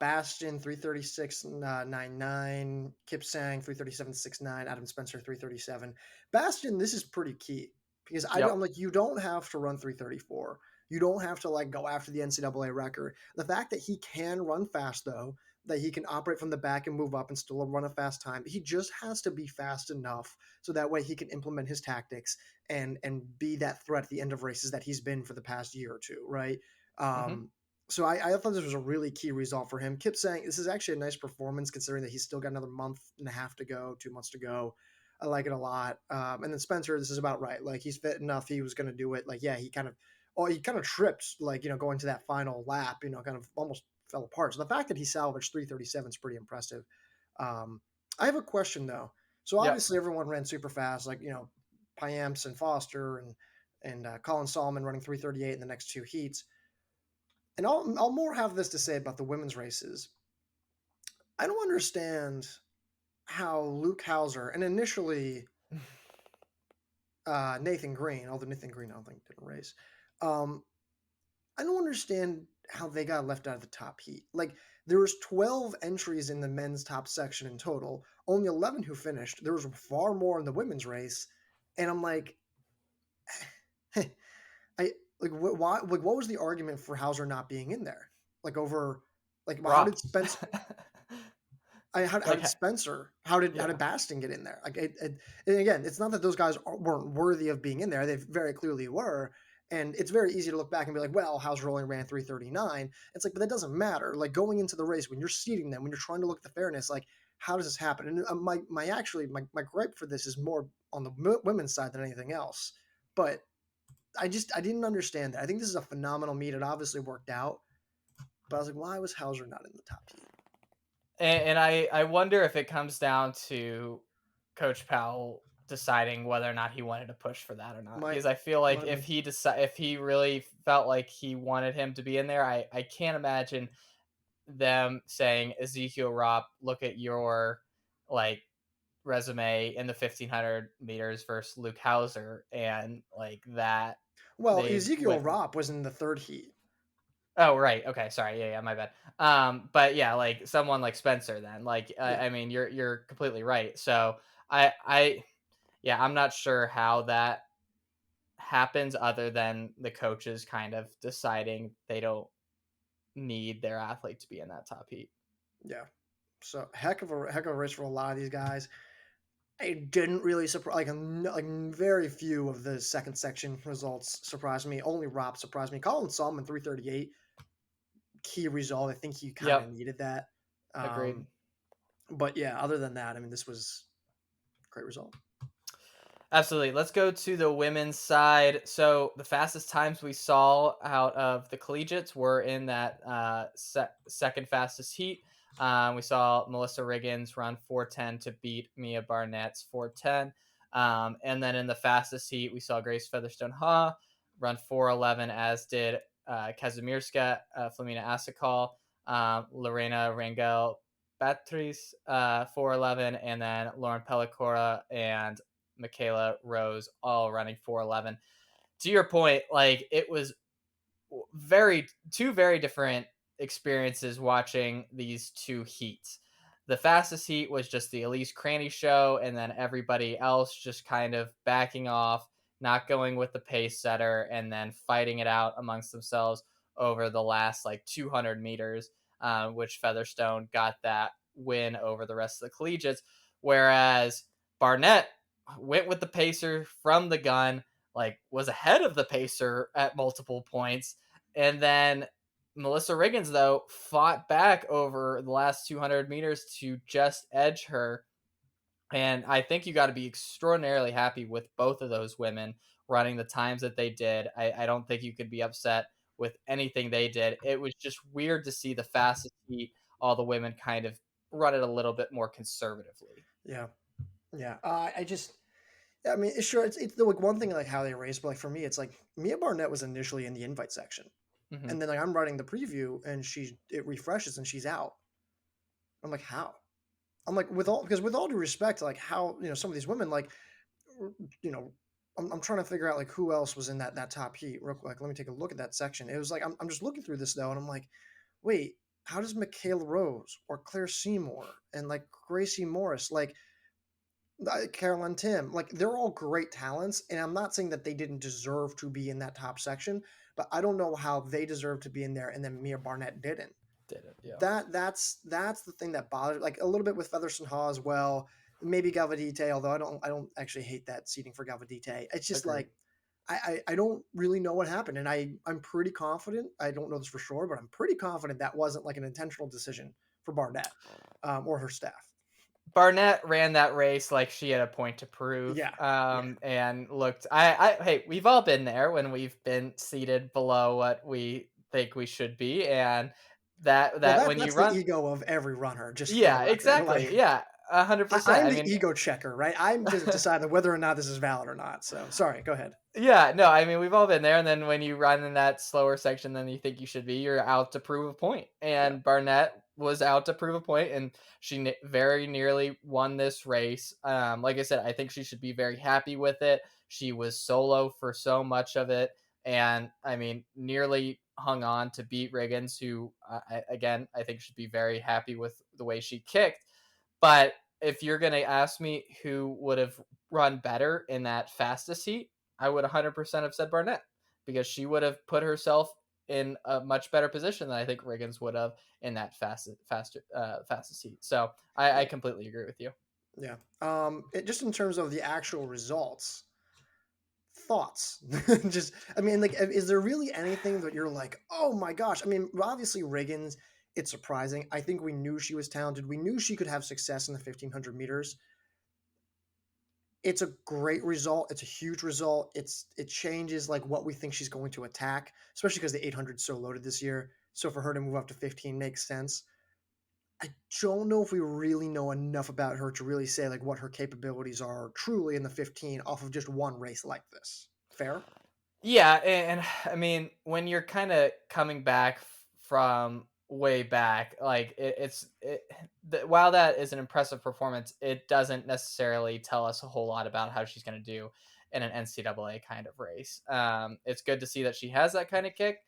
Speaker 2: Bastion 3:36.99, Kipsang 3:37.69, Adam Spencer 3:37. Bastion, this is pretty key because I'm
Speaker 1: Yep.
Speaker 2: like, you don't have to run 3:34. You don't have to like go after the NCAA record. The fact that he can run fast though, that he can operate from the back and move up and still run a fast time. He just has to be fast enough so that way he can implement his tactics and be that threat at the end of races that he's been for the past year or two, right?
Speaker 1: Hmm.
Speaker 2: Um, so I thought this was a really key result for him. Kip saying this is actually a nice performance considering that he's still got another month and a half to go, 2 months to go. I like it a lot. And then Spencer, this is about right. Like he's fit enough, he was going to do it. Like yeah, he kind of tripped, like going to that final lap. Kind of almost fell apart. So the fact that he salvaged 3:37 is pretty impressive. I have a question though. So
Speaker 1: Yep.
Speaker 2: obviously everyone ran super fast, like Piamps and Foster and Colin Solomon running 3:38 in the next two heats. And I'll more have this to say about the women's races. I don't understand how Luke Hauser and initially Nathan Green, although Nathan Green I don't think did a race. Um, I don't understand how they got left out of the top heat. Like there was 12 entries in the men's top section in total, only 11 who finished. There was far more in the women's race, and I'm like, I like why like what was the argument for Hauser not being in there? Like over like how did
Speaker 1: Rock.
Speaker 2: Spence how
Speaker 1: Like,
Speaker 2: did Spencer, how did
Speaker 1: yeah.
Speaker 2: Baston get in there? Like, and again, it's not that those guys weren't worthy of being in there; they very clearly were. And it's very easy to look back and be like, "Well, Hauser only ran 3:39." It's like, but that doesn't matter. Like going into the race, when you're seeding them, when you're trying to look at the fairness, like how does this happen? And my gripe for this is more on the women's side than anything else. But I didn't understand that. I think this is a phenomenal meet. It obviously worked out, but I was like, why was Hauser not in the top heat?
Speaker 1: And I wonder if it comes down to Coach Powell deciding whether or not he wanted to push for that or not.
Speaker 2: Might
Speaker 1: Because I feel like
Speaker 2: might be.
Speaker 1: if he really felt like he wanted him to be in there, I can't imagine them saying, Ezekiel Ropp, look at your like resume in the 1500 meters versus Luke Hauser, and like that
Speaker 2: Well,
Speaker 1: they
Speaker 2: Ezekiel
Speaker 1: went.
Speaker 2: Ropp was in the third heat.
Speaker 1: Oh, right. Okay. Sorry. Yeah. Yeah. My bad. But yeah, like someone like Spencer, then, like,
Speaker 2: Yeah.
Speaker 1: I mean, you're completely right. So I, yeah, I'm not sure how that. happens other than the coaches kind of deciding they don't need their athlete to be in that top heat.
Speaker 2: Yeah. So heck of a race for a lot of these guys. It didn't really surprise like very few of the second section results surprised me. Only Rob surprised me. Colin Solomon 338 key result. I think he kind of
Speaker 1: Yep,
Speaker 2: needed that.
Speaker 1: agreed.
Speaker 2: Um, but yeah, other than that, I mean, this was a great result.
Speaker 1: Absolutely. Let's go to the women's side. So the fastest times we saw out of the collegiates were in that second fastest heat. We saw Melissa Riggins run 4:10 to beat Mia Barnett's 4:10. And then in the fastest heat, we saw Grace Featherstone Ha run 4:11, as did Kazimirska, Flamina Asakal, Lorena Rangel Batrice, 4:11, and then Lauren Pellicora and Michaela Rose all running 4:11. To your point, like it was very two very different experiences watching these two heats. The fastest heat was just the Elise Cranny show, and then everybody else just kind of backing off, not going with the pace setter, and then fighting it out amongst themselves over the last like 200 meters, which Featherstone got that win over the rest of the collegiates. Whereas Barnett went with the pacer from the gun, like was ahead of the pacer at multiple points, and then Melissa Riggins, though, fought back over the last 200 meters to just edge her. And I think you got to be extraordinarily happy with both of those women running the times that they did. I don't think you could be upset with anything they did. It was just weird to see the fastest heat, all the women kind of run it a little bit more conservatively.
Speaker 2: Yeah, yeah. I mean, sure, it's the like one thing like how they race, but like for me, it's like Mia Barnett was initially in the invite section,
Speaker 1: Hmm.
Speaker 2: and then like I'm running the preview, and it refreshes and she's out. I'm like, how? I'm like, with all due respect, like how some of these women like you know. I'm trying to figure out like who else was in that top heat real quick. Let me take a look at that section. It was like I'm just looking through this though, and I'm like, wait, how does Michaela Rose or Claire Seymour and like Gracie Morris like Caroline Tim, like they're all great talents, and I'm not saying that they didn't deserve to be in that top section, but I don't know how they deserve to be in there, and then Mia Barnett didn't.
Speaker 1: Did it? Yeah.
Speaker 2: That's the thing that bothers, like a little bit with Featherston Hall as well. Maybe Galvadite, although I don't actually hate that seating for Galvadite. It's just
Speaker 1: Agreed.
Speaker 2: like I don't really know what happened, and I'm pretty confident. I don't know this for sure, but I'm pretty confident that wasn't like an intentional decision for Barnett or her staff.
Speaker 1: Barnett ran that race like she had a point to prove,
Speaker 2: Yeah, yeah.
Speaker 1: and looked. Hey, we've all been there when we've been seated below what we think we should be, and
Speaker 2: Well,
Speaker 1: that when you
Speaker 2: that's the
Speaker 1: run,
Speaker 2: ego of every runner, just for the
Speaker 1: yeah,
Speaker 2: record. Like,
Speaker 1: exactly, yeah, 100%.
Speaker 2: I'm
Speaker 1: I
Speaker 2: the
Speaker 1: mean,
Speaker 2: ego checker, right? I'm just deciding whether or not this is valid or not. So, sorry, go ahead.
Speaker 1: yeah, no, I mean, we've all been there, and then when you run in that slower section than you think you should be, you're out to prove a point.
Speaker 2: Yeah,
Speaker 1: And Barnett was out to prove a point, and she very nearly won this race. Like I said, I think she should be very happy with it. She was solo for so much of it, and I mean, nearly hung on to beat Riggins, who, again, I think should be very happy with the way she kicked. But if you're going to ask me who would have run better in that fastest heat, I would 100% have said Barnett, because she would have put herself in a much better position than I think Riggins would have in that fastest heat. So I
Speaker 2: yeah,
Speaker 1: completely agree with you.
Speaker 2: yeah. Just in terms of the actual results, thoughts. Just, I mean, like, is there really anything that you're like, oh my gosh? I mean, obviously Riggins, it's surprising. I think we knew she was talented. We knew she could have success in the 1500 meters. It's a great result. It's a huge result. It changes like what we think she's going to attack, especially because the 800 is so loaded this year. So for her to move up to 15 makes sense. I don't know if we really know enough about her to really say like what her capabilities are truly in the 15 off of just one race like this. Fair?
Speaker 1: Yeah, and I mean, when you're kind of coming back from way back, like while that is an impressive performance, it doesn't necessarily tell us a whole lot about how she's going to do in an NCAA kind of race. It's good to see that she has that kind of kick.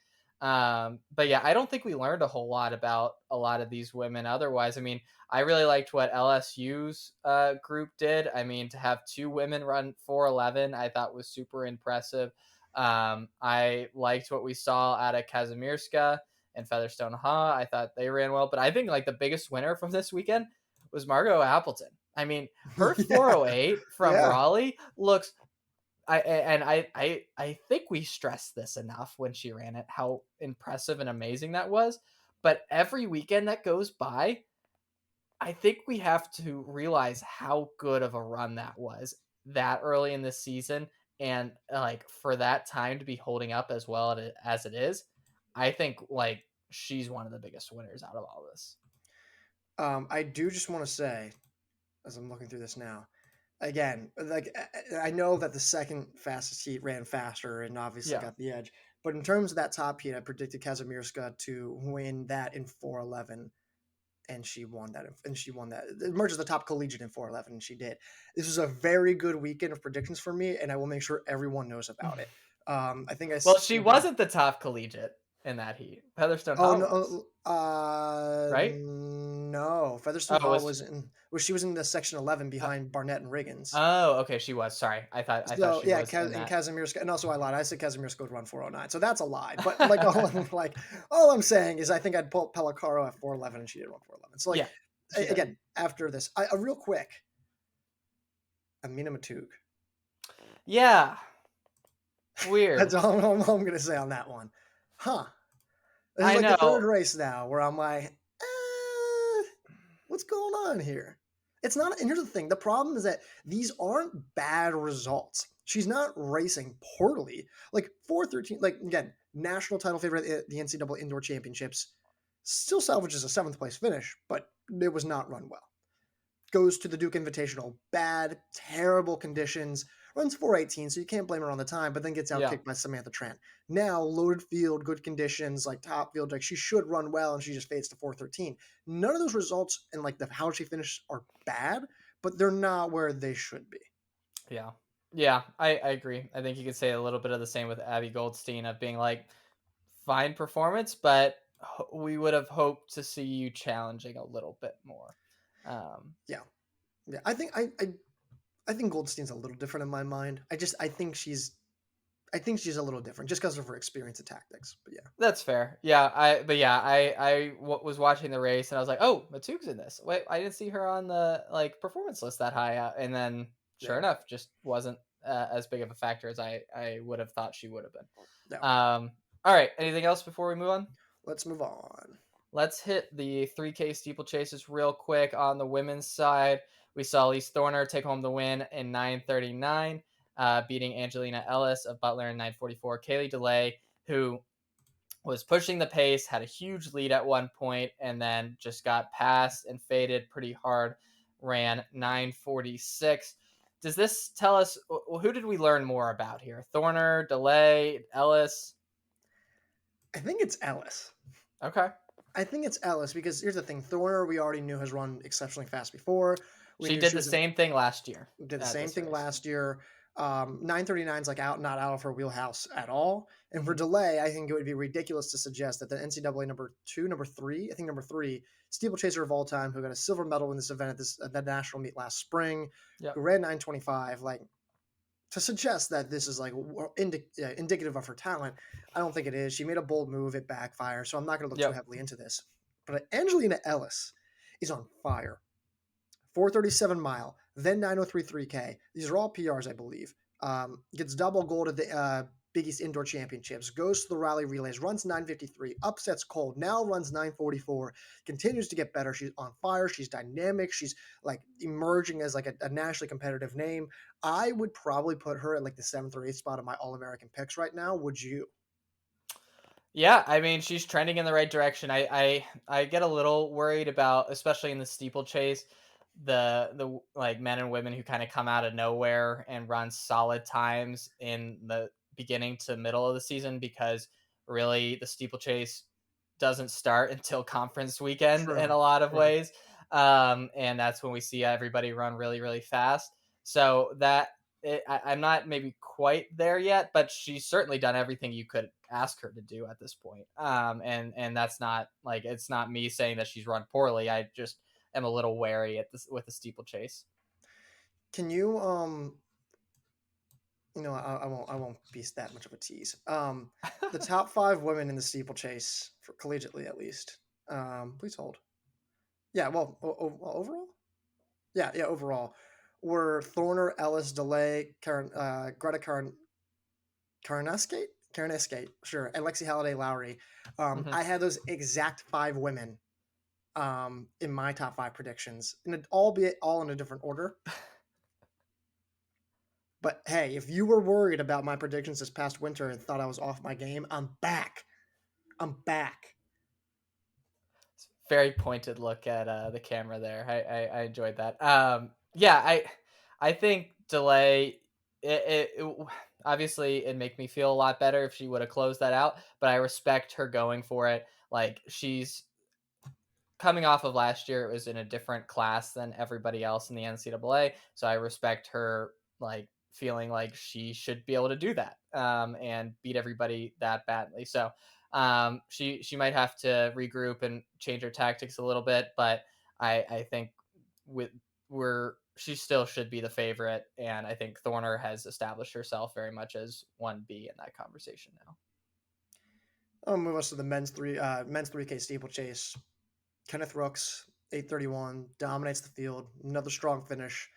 Speaker 1: But yeah, I don't think we learned a whole lot about a lot of these women. Otherwise, I mean, I really liked what LSU's group did. I mean, to have two women run 4:11, I thought was super impressive. I liked what we saw out of Kazimirska and Featherstone Ha. I thought they ran well, but I think like the biggest winner from this weekend was Margot Appleton. I mean, her
Speaker 2: Yeah,
Speaker 1: 408 from
Speaker 2: yeah.
Speaker 1: Raleigh looks I think we stressed this enough when she ran it, how impressive and amazing that was. But every weekend that goes by, I think we have to realize how good of a run that was that early in the season. And like for that time to be holding up as well as it is, I think like she's one of the biggest winners out of all this.
Speaker 2: I do just want to say, as I'm looking through this now, again, like I know that the second fastest heat ran faster and obviously
Speaker 1: Yeah.
Speaker 2: got the edge, but in terms of that top heat, I predicted Kazimirska to win that in 4:11, and she won that. And she won that. It emerged as the top collegiate in 4:11, and she did. This was a very good weekend of predictions for me, and I will make sure everyone knows about it. I think
Speaker 1: Well, she
Speaker 2: maybe.
Speaker 1: wasn't the top collegiate in that heat. Featherstone
Speaker 2: Oh
Speaker 1: Hall was,
Speaker 2: no,
Speaker 1: right?
Speaker 2: no. Featherstone
Speaker 1: Oh,
Speaker 2: Hall
Speaker 1: was
Speaker 2: was in. Well, she was in the section 11 behind Barnett and Riggins.
Speaker 1: Oh, okay, she was. Sorry. I thought
Speaker 2: So
Speaker 1: she
Speaker 2: yeah,
Speaker 1: was in
Speaker 2: And
Speaker 1: that.
Speaker 2: Kazimirska, and also I lied. I said Kazimirska would run 4:09, so that's a lie. But like all I'm saying is I think I'd pull Pellicaro at 4:11, and she did run 4:11. So like
Speaker 1: Yeah, she did.
Speaker 2: again, after this, a real quick, Amina Matug.
Speaker 1: Yeah,
Speaker 2: That's
Speaker 1: weird.
Speaker 2: all I'm gonna say on that one. Huh? This is
Speaker 1: I
Speaker 2: like the third
Speaker 1: know.
Speaker 2: race now where I'm like, what's going on here? It's not, and here's the thing: the problem is that these aren't bad results. She's not racing poorly. Like 4:13, like again, national title favorite at the NCAA Indoor Championships, still salvages a seventh place finish, but it was not run well. Goes to the Duke Invitational, bad, terrible conditions, runs 4:18, so you can't blame her on the time, but then gets
Speaker 1: Yeah,
Speaker 2: outkicked by Samantha Trent. Now, loaded field, good conditions, like top field, like she should run well, and she just fades to 4:13. None of those results and like the how she finished are bad, but they're not where they should be.
Speaker 1: yeah, yeah. I agree. I think you could say a little bit of the same with Abby Goldstein of being like fine performance, but we would have hoped to see you challenging a little bit more. Um,
Speaker 2: Yeah, yeah. I think Goldstein's a little different in my mind. I think she's a little different just because of her experience and tactics. But yeah,
Speaker 1: That's fair. Yeah, was watching the race and I was like, "Oh, Matug's in this." Wait, I didn't see her on the like performance list that high, and then sure
Speaker 2: yeah,
Speaker 1: enough, just wasn't as big of a factor as I would have thought she would have been.
Speaker 2: yeah.
Speaker 1: All right. Anything else before we move on?
Speaker 2: Let's move on.
Speaker 1: Let's hit the 3K steeplechases real quick on the women's side. We saw Elise Thorner take home the win in 9:39, beating Angelina Ellis of Butler in 9:44. Kaylee DeLay, who was pushing the pace, had a huge lead at one point, and then just got passed and faded pretty hard. Ran 9:46. Does this tell us who did we learn more about here? Thorner, Delay, Ellis?
Speaker 2: I think it's Ellis.
Speaker 1: Okay.
Speaker 2: I think it's Ellis because here's the thing: Thorner, we already knew has run exceptionally fast before. We
Speaker 1: She
Speaker 2: knew
Speaker 1: did
Speaker 2: she
Speaker 1: the
Speaker 2: was in,
Speaker 1: same thing last year
Speaker 2: did the
Speaker 1: at
Speaker 2: same
Speaker 1: this
Speaker 2: thing
Speaker 1: race.
Speaker 2: last year. 939 is like not out of her wheelhouse at all. And for
Speaker 1: Mhm.
Speaker 2: delay, I think it would be ridiculous to suggest that the NCAA number two, number three, I think number three, steeplechaser of all time, who got a silver medal in this event at this at that national meet last spring, who
Speaker 1: Yep.
Speaker 2: ran 925, like to suggest that this is like indicative of her talent, I don't think it is. She made a bold move, it backfired, so I'm not going to look too
Speaker 1: Yep.
Speaker 2: heavily into this. But Angelina Ellis is on fire. 437 mile, then 903 3K. These are all PRs, I believe. Gets double gold at the Big East Indoor Championships, goes to the Raleigh Relays, runs 953, upsets Cole, now runs 944, continues to get better. She's on fire. She's dynamic. She's like emerging as like a nationally competitive name. I would probably put her at like the seventh or eighth spot of my All American picks right now. Would you?
Speaker 1: Yeah, I mean she's trending in the right direction. I get a little worried about, especially in the steeplechase, the like men and women who kind of come out of nowhere and run solid times in the beginning to middle of the season, because really the steeplechase doesn't start until conference weekend in
Speaker 2: True.
Speaker 1: a lot of
Speaker 2: True.
Speaker 1: ways. And that's when we see everybody run really, really fast. So I'm not maybe quite there yet, but she's certainly done everything you could ask her to do at this point. And that's not like, it's not me saying that she's run poorly. I just am a little wary at this with the steeplechase.
Speaker 2: Can you I won't be that much of a tease. The top 5 women in the steeplechase for collegiately at least. Please hold. Yeah, well, overall. Yeah, yeah, overall were Thorner, Ellis, DeLay, Greta Karneskate, sure, and Lexi Halliday Lowry.
Speaker 1: Mhm.
Speaker 2: I had those exact 5 women in my top 5 predictions, and albeit all in a different order. But hey, if you were worried about my predictions this past winter and thought I was off my game, I'm back. I'm back.
Speaker 1: Very pointed look at the camera there. I enjoyed that. Yeah, I think delay. Obviously it'd make me feel a lot better if she would have closed that out, but I respect her going for it. Like she's coming off of last year, it was in a different class than everybody else in the NCAA. So I respect her like feeling like she should be able to do that and beat everybody that badly. So she might have to regroup and change her tactics a little bit, but I think with we're she still should be the favorite, and I think Thorner has established herself very much as 1B in that conversation now.
Speaker 2: I'll move us to the men's 3K steeplechase. Kenneth Rooks, 831, dominates the field. Another strong finish.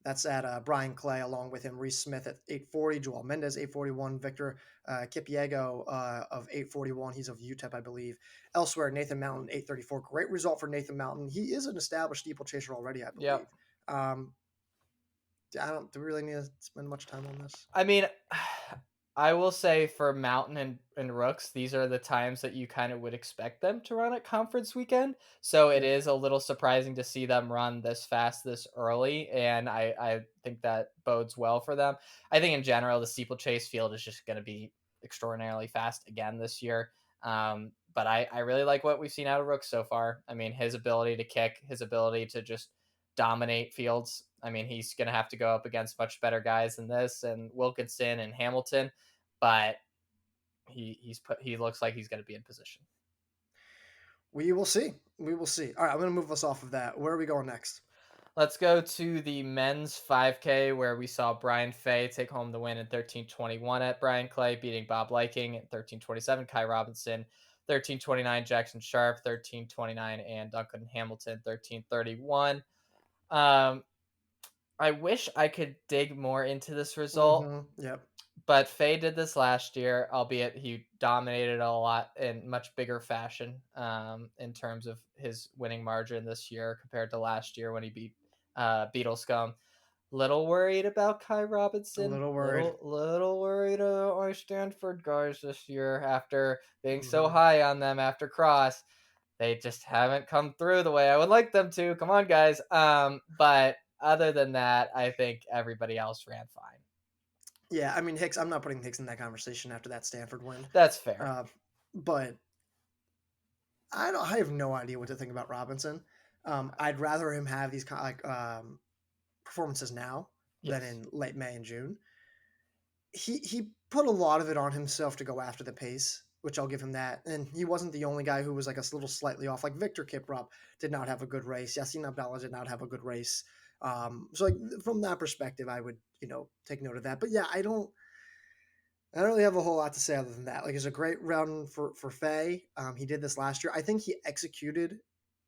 Speaker 2: That's at Brian Clay, along with him, Reese Smith at 840, Joel Mendez, 841, Victor Kipiego of 841. He's of UTEP, I believe. Elsewhere, Nathan Mountain, 834. Great result for Nathan Mountain. He is an established steeplechaser already, I believe.
Speaker 1: Yep.
Speaker 2: Um, do we really need to spend much time on this?
Speaker 1: I mean, I will say for Mountain and Rooks, these are the times that you kind of would expect them to run at conference weekend. So it
Speaker 2: Yep.
Speaker 1: is a little surprising to see them run this fast this early. And I think that bodes well for them. I think in general, the steeplechase field is just going to be extraordinarily fast again this year. But I really like what we've seen out of Rooks so far. I mean, his ability to kick, his ability to just dominate fields. I mean, he's going to have to go up against much better guys than this and Wilkinson and Hamilton, but he looks like he's going to be in position.
Speaker 2: We will see. We will see. All right, I'm going to move us off of that. Where are we going next?
Speaker 1: Let's go to the men's 5K where we saw Brian Fay take home the win in 13:21 at Brian Clay, beating Bob Liking at 13:27, Kai Robinson 13:29, Jackson Sharp 13:29, and Duncan Hamilton 13:31. Um, I wish I could dig more into this result,
Speaker 2: Yep.
Speaker 1: but Faye did this last year, albeit he dominated a lot in much bigger fashion in terms of his winning margin this year compared to last year when he beat Beetle Scum. Little worried about Kai
Speaker 2: A
Speaker 1: Robinson.
Speaker 2: little worried.
Speaker 1: Little worried about my Stanford guys this year after being so
Speaker 2: hmm
Speaker 1: high on them after Cross. They just haven't come through the way I would like them to. Come on, guys. But other than that, I think everybody else ran fine.
Speaker 2: Yeah, I mean Hicks. I'm not putting Hicks in that conversation after that Stanford win,
Speaker 1: That's fair.
Speaker 2: uh, but I don't. I have no idea what to think about Robinson. I'd rather him have these performances now than
Speaker 1: Yes.
Speaker 2: in late May and June. He put a lot of it on himself to go after the pace, which I'll give him that. And he wasn't the only guy who was like a little slightly off. Like Victor Kiprop did not have a good race. Yassine Abdallah did not have a good race. So like from that perspective, I would take note of that. But yeah, I don't really have a whole lot to say other than that. Like, it's a great round for Faye. He did this last year. I think he executed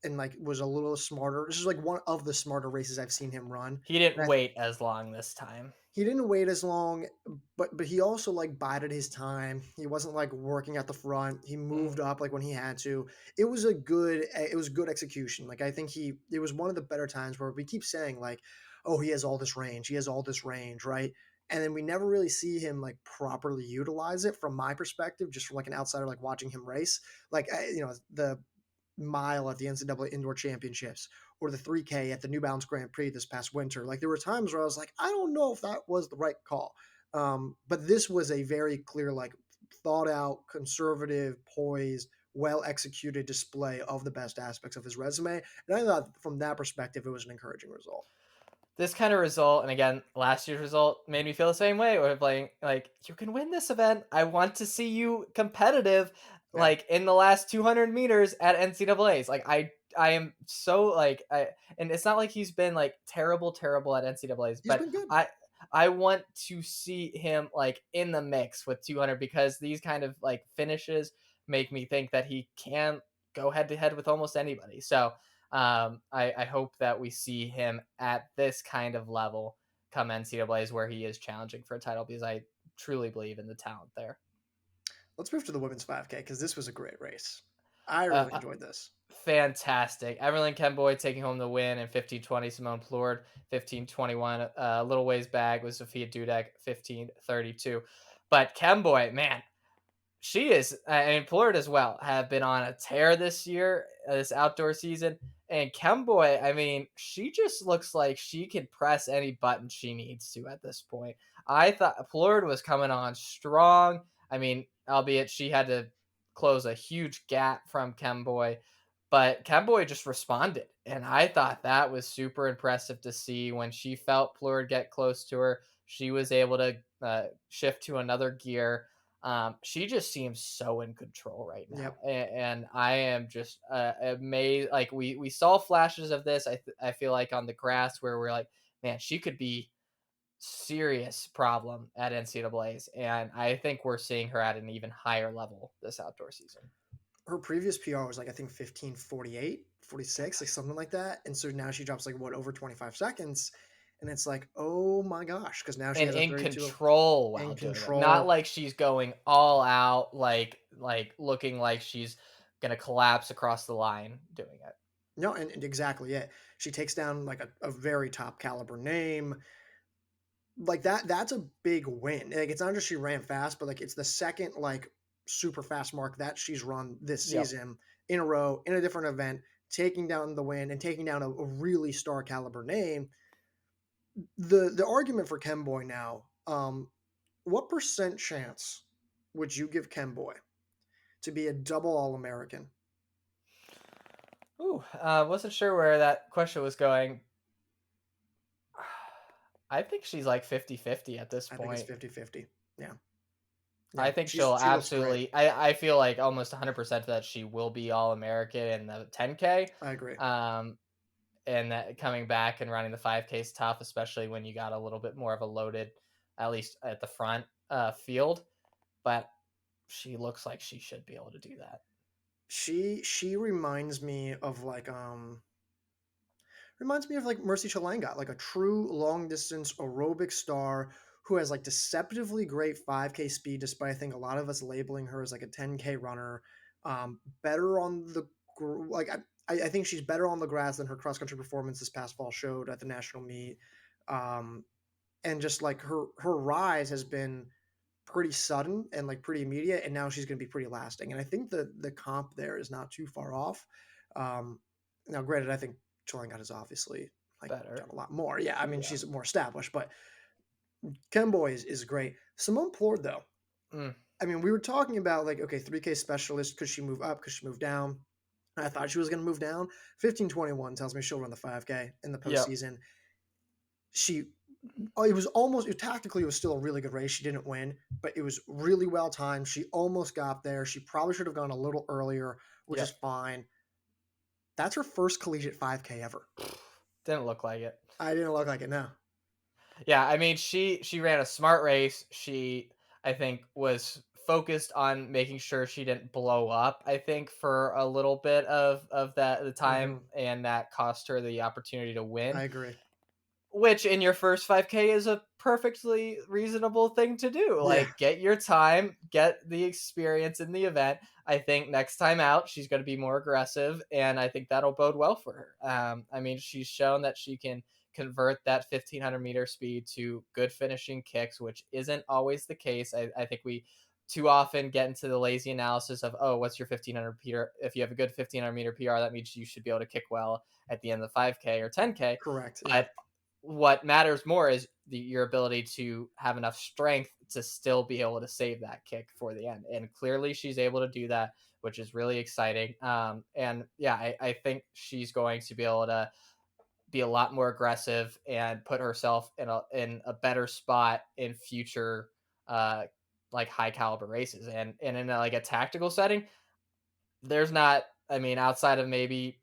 Speaker 2: and like was a little smarter. This is like one of the smarter races I've seen him run.
Speaker 1: He
Speaker 2: And
Speaker 1: didn't wait as long this time.
Speaker 2: he didn't wait as long, but he also like bided his time. He wasn't like working at the front. He moved
Speaker 1: Mhm.
Speaker 2: up like when he had to. It was good execution. Like I think it was one of the better times where we keep saying like, oh, he has all this range. He has all this range, right? And then we never really see him like properly utilize it from my perspective, just from like an outsider, like watching him race. Like the mile at the NCAA Indoor Championships or the 3K at the New Balance Grand Prix this past winter. Like there were times where I was like, I don't know if that was the right call. But this was a very clear, like thought out, conservative, poised, well executed display of the best aspects of his resume. And I thought from that perspective, it was an encouraging result.
Speaker 1: This kind of result, and again, last year's result made me feel the same way. We're playing like you can win this event. I want to see you competitive,
Speaker 2: Yeah.
Speaker 1: like in the last 200 meters at NCAA's. Like I am so like and it's not like he's been like terrible at NCAA's,
Speaker 2: He's
Speaker 1: but
Speaker 2: been good.
Speaker 1: I I want to see him like in the mix with 200 because these kind of like finishes make me think that he can go head to head with almost anybody. So I hope that we see him at this kind of level come NCAAs where he is challenging for a title because I truly believe in the talent there.
Speaker 2: Let's move to the women's 5K because this was a great race. I
Speaker 1: Uh,
Speaker 2: really enjoyed this.
Speaker 1: Fantastic. Everlyn Kemboy taking home the win in 15:20. Simone Plourde 15:21. A little ways back was Sophia Dudek 15:32. But Kemboy, man, she is, and Plourde as well, have been on a tear this year, this outdoor season. And Kemboy, I mean, she just looks like she can press any button she needs to at this point. I thought Plourde was coming on strong. I mean, albeit she had to close a huge gap from Kemboy, but Kemboy just responded. And I thought that was super impressive to see when she felt Plourde get close to her. She was able to shift to another gear. She just seems so in control right now,
Speaker 2: Yep.
Speaker 1: and I am just amazed. Like we saw flashes of this. I feel like on the grass where we're like, man, she could be serious problem at NCAA's, and I think we're seeing her at an even higher level this outdoor season.
Speaker 2: Her previous PR was like, I think 15:48, 46, like something like that. And so now she drops like what, over 25 seconds. And it's like, oh my gosh, because now she
Speaker 1: And
Speaker 2: has a
Speaker 1: in
Speaker 2: 32
Speaker 1: control
Speaker 2: in
Speaker 1: while doing it, not
Speaker 2: control.
Speaker 1: like she's going all out, like looking like she's gonna collapse across the line doing it.
Speaker 2: No, and exactly it. She takes down like a very top caliber name. Like that's a big win. Like it's not just she ran fast, but like it's the second like super fast mark that she's run this
Speaker 1: Yep,
Speaker 2: season in a row in a different event, taking down the win and taking down a really star caliber name. The argument for Kemboy now, what percent chance would you give Kemboy to be a double All American?
Speaker 1: ooh, wasn't sure where that question was going. I think she's like 50-50 at this
Speaker 2: I think it's
Speaker 1: point.
Speaker 2: 50-50. Yeah.
Speaker 1: I
Speaker 2: Yeah.
Speaker 1: think
Speaker 2: She's
Speaker 1: she'll
Speaker 2: she looks great.
Speaker 1: absolutely I feel like almost 100% that she will be All-American in the 10K.
Speaker 2: I agree.
Speaker 1: Um, and that coming back and running the 5K is tough, especially when you got a little bit more of a loaded, at least at the front, field. But she looks like she should be able to do that.
Speaker 2: She reminds me of like Mercy Chalanga, like a true long distance aerobic star who has like deceptively great 5K speed, despite I think a lot of us labeling her as like a 10K runner. Better on the like I think she's better on the grass than her cross country performance this past fall showed at the national meet. Um, and just like her rise has been pretty sudden and like pretty immediate, and now she's going to be pretty lasting. And I think the comp there is not too far off. Um, Now, granted, I think Chilangat has obviously like done
Speaker 1: Better.
Speaker 2: a lot more. Yeah, I mean
Speaker 1: Yeah.
Speaker 2: she's more established, but Kemboy is great. Simone Plourde, though,
Speaker 1: Mm,
Speaker 2: I mean, we were talking about like, okay, 3K specialist. Could she move up? Could she move down? I thought she was going to move down. 15:21 tells me she'll run the 5K in the
Speaker 1: yep.
Speaker 2: postseason. She it was almost tactically it was still a really good race. She didn't win, but it was really well timed. She almost got there. She probably should have gone a little earlier, which is
Speaker 1: Yep.
Speaker 2: fine. That's her first collegiate 5K ever.
Speaker 1: Didn't look like it.
Speaker 2: I didn't look like it now.
Speaker 1: Yeah, I mean, she ran a smart race. She, I think, was focused on making sure she didn't blow up. I think for a little bit of that the time,
Speaker 2: Hmm.
Speaker 1: and that cost her the opportunity to win.
Speaker 2: I agree.
Speaker 1: Which in your first 5K is a perfectly reasonable thing to do.
Speaker 2: Yeah,
Speaker 1: Like, get your time, get the experience in the event. I think next time out, she's going to be more aggressive, and I think that'll bode well for her. I mean, she's shown that she can convert that 1500-meter speed to good finishing kicks, which isn't always the case. I think we too often get into the lazy analysis of, oh, what's your 1500 PR? If you have a good 1500-meter PR, that means you should be able to kick well at the end of the 5K or 10K.
Speaker 2: correct. Yeah,
Speaker 1: But what matters more is your ability to have enough strength to still be able to save that kick for the end. And clearly she's able to do that, which is really exciting. And yeah, I think she's going to be able to be a lot more aggressive and put herself in a better spot in future uh like high caliber races. And in like a tactical setting, there's not, I mean, outside of maybe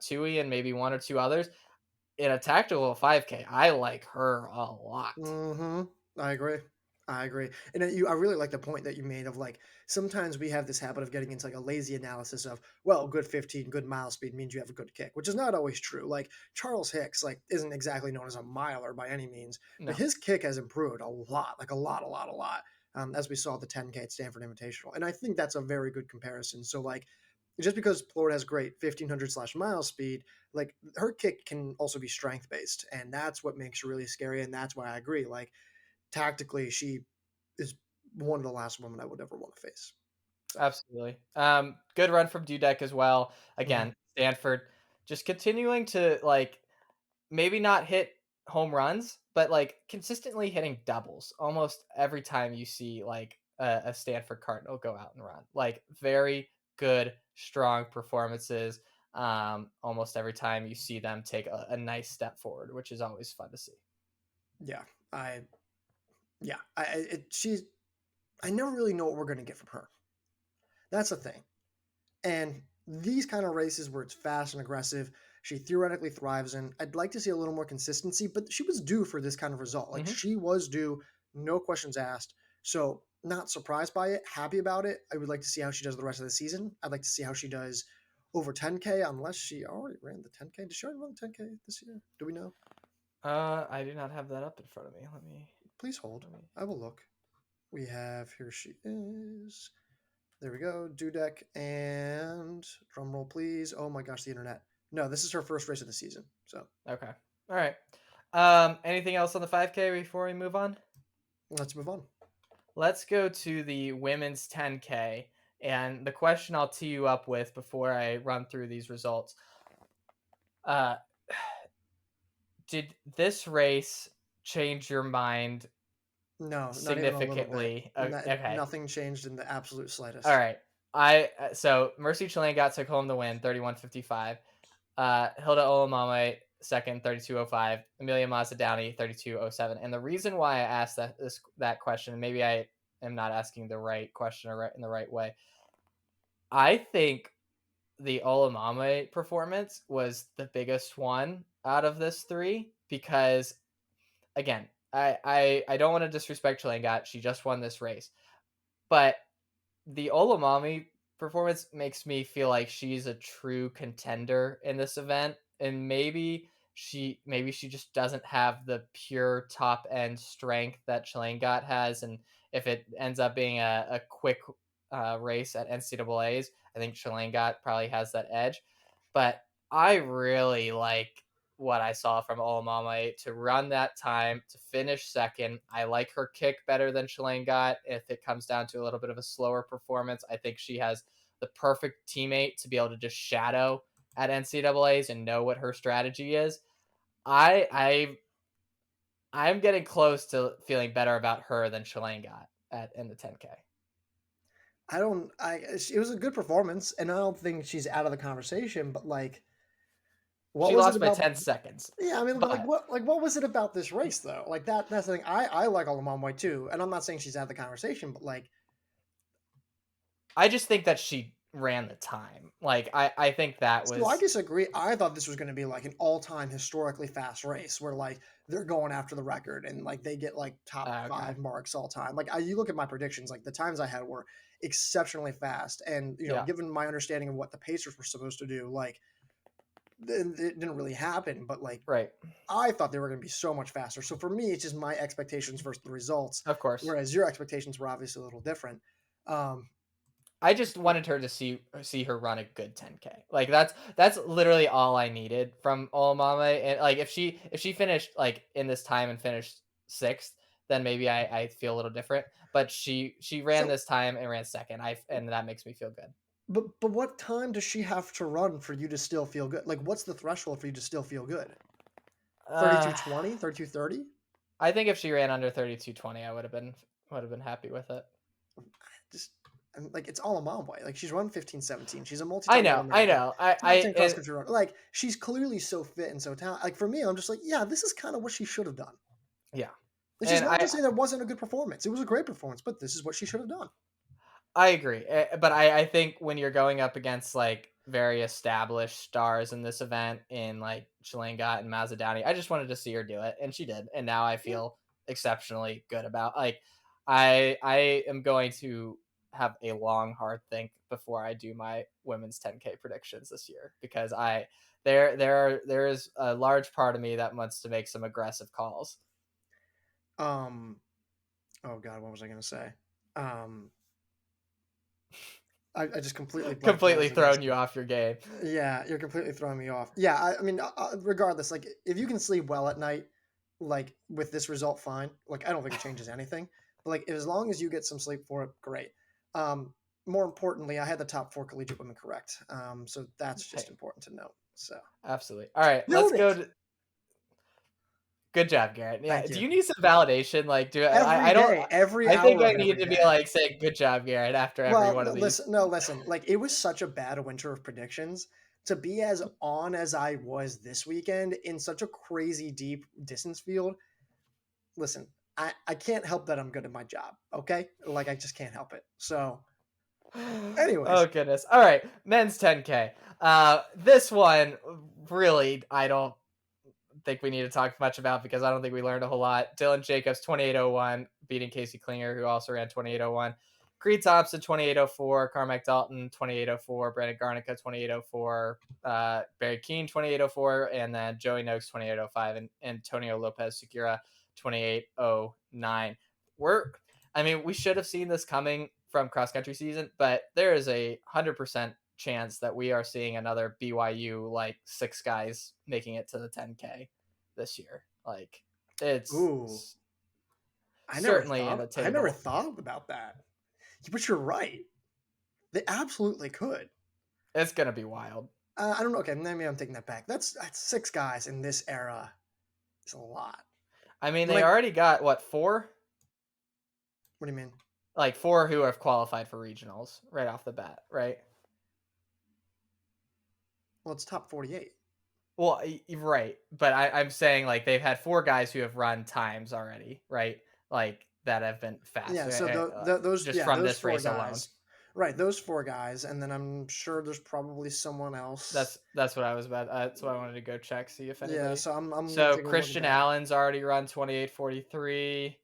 Speaker 1: Tui and maybe one or two others, in a tactical 5K, I like her a lot.
Speaker 2: Mhm. I agree. I agree. And I really like the point that you made of like sometimes we have this habit of getting into like a lazy analysis of well, good 15, good mile speed means you have a good kick, which is not always true. Like Charles Hicks, like isn't exactly known as a miler by any means, but
Speaker 1: No,
Speaker 2: his kick has improved a lot, like a lot, a lot, a lot. As we saw at the 10K at Stanford Invitational, and I think that's a very good comparison. So like, just because Florida has great 1500/mile speed, like her kick can also be strength based, and that's what makes her really scary. And that's why I agree. Like tactically, she is one of the last women I would ever want to face. So,
Speaker 1: absolutely. Good run from Dudek as well.
Speaker 2: mhm.
Speaker 1: Again, Stanford just continuing to like maybe not hit home runs, but like consistently hitting doubles almost every time you see like a Stanford Cardinal go out and run. Like very good, strong performances. Almost every time you see them take a nice step forward, which is always fun to see.
Speaker 2: Yeah, I yeah, she's I never really know what we're gonna get from her. That's the thing. And these kind of races where it's fast and aggressive, she theoretically thrives in. I'd like to see a little more consistency, but she was due for this kind of result. Like
Speaker 1: Hmm.
Speaker 2: she was due, no questions asked. So not surprised by it, happy about it. I would like to see how she does the rest of the season. I'd like to see how she does over 10K, unless she already ran the 10K. Did she already run the 10K this year? Do we know?
Speaker 1: I do not have that up in front of me.
Speaker 2: Please hold.
Speaker 1: Let me.
Speaker 2: I will look. We have here she is. There we go. Dudek and drum roll, please. Oh my gosh, the internet. No, this is her first race of the season. So
Speaker 1: Okay. All right. Anything else on the 5K before we move on?
Speaker 2: let's move on.
Speaker 1: Let's go to the women's 10K. And the question I'll tee you up with before I run through these results. Uh, did this race change your mind
Speaker 2: No, not even a little bit.
Speaker 1: significantly? Okay.
Speaker 2: Nothing changed in the absolute
Speaker 1: All
Speaker 2: slightest.
Speaker 1: right. So Mercy Chilangat took home the win, 31:55. Hilda Olamame second, 32:05. Amelia Mazzadowney, 32:07. And the reason why I asked that question, maybe I am not asking the right question or in the right way. I think the Olamame performance was the biggest one out of this three because again, I don't want to disrespect Chilangat. She just won this race. But the Olamami performance makes me feel like she's a true contender in this event, and maybe she just doesn't have the pure top end strength that Chilangat has, and if it ends up being a quick race at NCAA's, I think Chilangat probably has that edge. But I really like what I saw from Olamame to run that time to finish second. I like her kick better than Chilangat. If it comes down to a little bit of a slower performance, I think she has the perfect teammate to be able to just shadow at NCAA's and know what her strategy is. I I I'm getting close to feeling better about her than Chilangat at in the 10K.
Speaker 2: I don't. It was a good performance, and I don't think she's out of the conversation. But like, what
Speaker 1: She
Speaker 2: was it
Speaker 1: lost by
Speaker 2: about?
Speaker 1: 10 seconds.
Speaker 2: Yeah, I mean, but
Speaker 1: But
Speaker 2: like what was it about this race though? Like that's the thing. I like Alamon White too, and I'm not saying she's out of the conversation, but like
Speaker 1: I just think that she ran the time. Like I think that
Speaker 2: so I
Speaker 1: was
Speaker 2: disagree. I thought this was going to be like an all-time historically fast race where like they're going after the record and like they get like top
Speaker 1: okay.
Speaker 2: five marks all time. Like you look at my predictions, like the times I had were exceptionally fast, and
Speaker 1: Yeah.
Speaker 2: given my understanding of what the Pacers were supposed to do, like it didn't really happen. But like
Speaker 1: Right.
Speaker 2: I thought they were going to be so much faster. So for me, it's just my expectations versus the results,
Speaker 1: Of course.
Speaker 2: whereas your expectations were obviously a little different. Um,
Speaker 1: I just wanted her to see her run a good 10K. Like that's literally all I needed from Olamame. And like if she finished like in this time and finished sixth, then maybe I feel a little different. But she ran
Speaker 2: so
Speaker 1: this time and ran second. And that makes me feel good.
Speaker 2: But what time does she have to run for you to still feel good? Like, what's the threshold for you to still feel good?
Speaker 1: Uh
Speaker 2: 32:20, 32:30?
Speaker 1: I think if she ran under 32:20, I would have been happy with it.
Speaker 2: Just and like it's all a mom way. Like she's run 15:17. She's a
Speaker 1: I
Speaker 2: multi-time
Speaker 1: know. I
Speaker 2: All-American,
Speaker 1: know. I I
Speaker 2: top 10 cross
Speaker 1: it,
Speaker 2: country runner. Like she's clearly so fit and so talented. Like for me, I'm just like, yeah, this is kind of what she should have done.
Speaker 1: yeah.
Speaker 2: This is
Speaker 1: And
Speaker 2: not to
Speaker 1: I
Speaker 2: say that wasn't a good performance. It was a great performance, but this is what she should have done.
Speaker 1: I agree, but I think when you're going up against like very established stars in this event in like Shalinga and Mazadani. I just wanted to see her do it, and she did. And now I
Speaker 2: Yeah.
Speaker 1: feel exceptionally good about like I am going to have a long hard think before I do my women's 10K predictions this year because there is a large part of me that wants to make some aggressive calls.
Speaker 2: Um. Oh God, what was I gonna say? Um. I just completely blanked what I
Speaker 1: Completely
Speaker 2: was gonna
Speaker 1: thrown you
Speaker 2: say.
Speaker 1: off your game.
Speaker 2: Yeah, you're completely throwing me off. Yeah, I mean, regardless, like if you can sleep well at night, like with this result, fine. Like I don't think it changes anything, but like as long as you get some sleep for it, great. Um, More importantly, I had the top four collegiate women correct. So that's just
Speaker 1: Hey,
Speaker 2: important to note. So
Speaker 1: absolutely. All right, let's go
Speaker 2: noted.
Speaker 1: to good job, Garrett. Yeah,
Speaker 2: Thank
Speaker 1: do
Speaker 2: you.
Speaker 1: you need some validation? Like, do
Speaker 2: Every
Speaker 1: I don't
Speaker 2: day, every
Speaker 1: I think
Speaker 2: hour
Speaker 1: I
Speaker 2: of
Speaker 1: need
Speaker 2: every
Speaker 1: to be
Speaker 2: day.
Speaker 1: like saying good job, Garrett, after every
Speaker 2: Well,
Speaker 1: one of these.
Speaker 2: listen, no, listen. Like it was such a bad winter of predictions. To be as on as I was this weekend in such a crazy deep distance field, listen, I can't help that I'm good at my job. Okay, like I just can't help it. So, anyways,
Speaker 1: Oh goodness. All right, men's 10K. This one really I don't think we need to talk much about because I don't think we learned a whole lot. Dylan Jacobs 28:01 beating Casey Klinger who also ran 28:01. Creed Thompson 28:04, Carmack Dalton 28:04, Brandon Garnica 28:04, Barry Keene 28:04, and then Joey Noakes 28:05 and Antonio Lopez Segura 28:09. We're I mean, we should have seen this coming from cross country season, but there is 100% chance that we are seeing another BYU like 6 guys making it to the 10K this year. Like
Speaker 2: ooh,
Speaker 1: it's
Speaker 2: I never
Speaker 1: certainly
Speaker 2: thought
Speaker 1: in the
Speaker 2: I never
Speaker 1: table.
Speaker 2: thought about that. But you're right. They absolutely could.
Speaker 1: It's gonna be wild.
Speaker 2: I don't know. Okay, maybe I'm taking that back. That's six guys in this era. It's a lot.
Speaker 1: I mean, they
Speaker 2: Like,
Speaker 1: already got what 4,
Speaker 2: what do you mean?
Speaker 1: like 4 who have qualified for regionals right off the bat, right?
Speaker 2: Well, it's top 48.
Speaker 1: Well, right, but I'm saying like they've had 4 guys who have run times already, right? Like that have been fast,
Speaker 2: Yeah, so those
Speaker 1: just
Speaker 2: yeah
Speaker 1: from
Speaker 2: those
Speaker 1: this
Speaker 2: four
Speaker 1: race alone.
Speaker 2: guys, right? Those four guys, and then I'm sure there's probably someone else.
Speaker 1: That's what I was about. That's what I wanted to go check, see if
Speaker 2: Yeah,
Speaker 1: anybody.
Speaker 2: so I'm gonna
Speaker 1: So
Speaker 2: take a look at
Speaker 1: Christian
Speaker 2: that.
Speaker 1: Allen's already run 28:43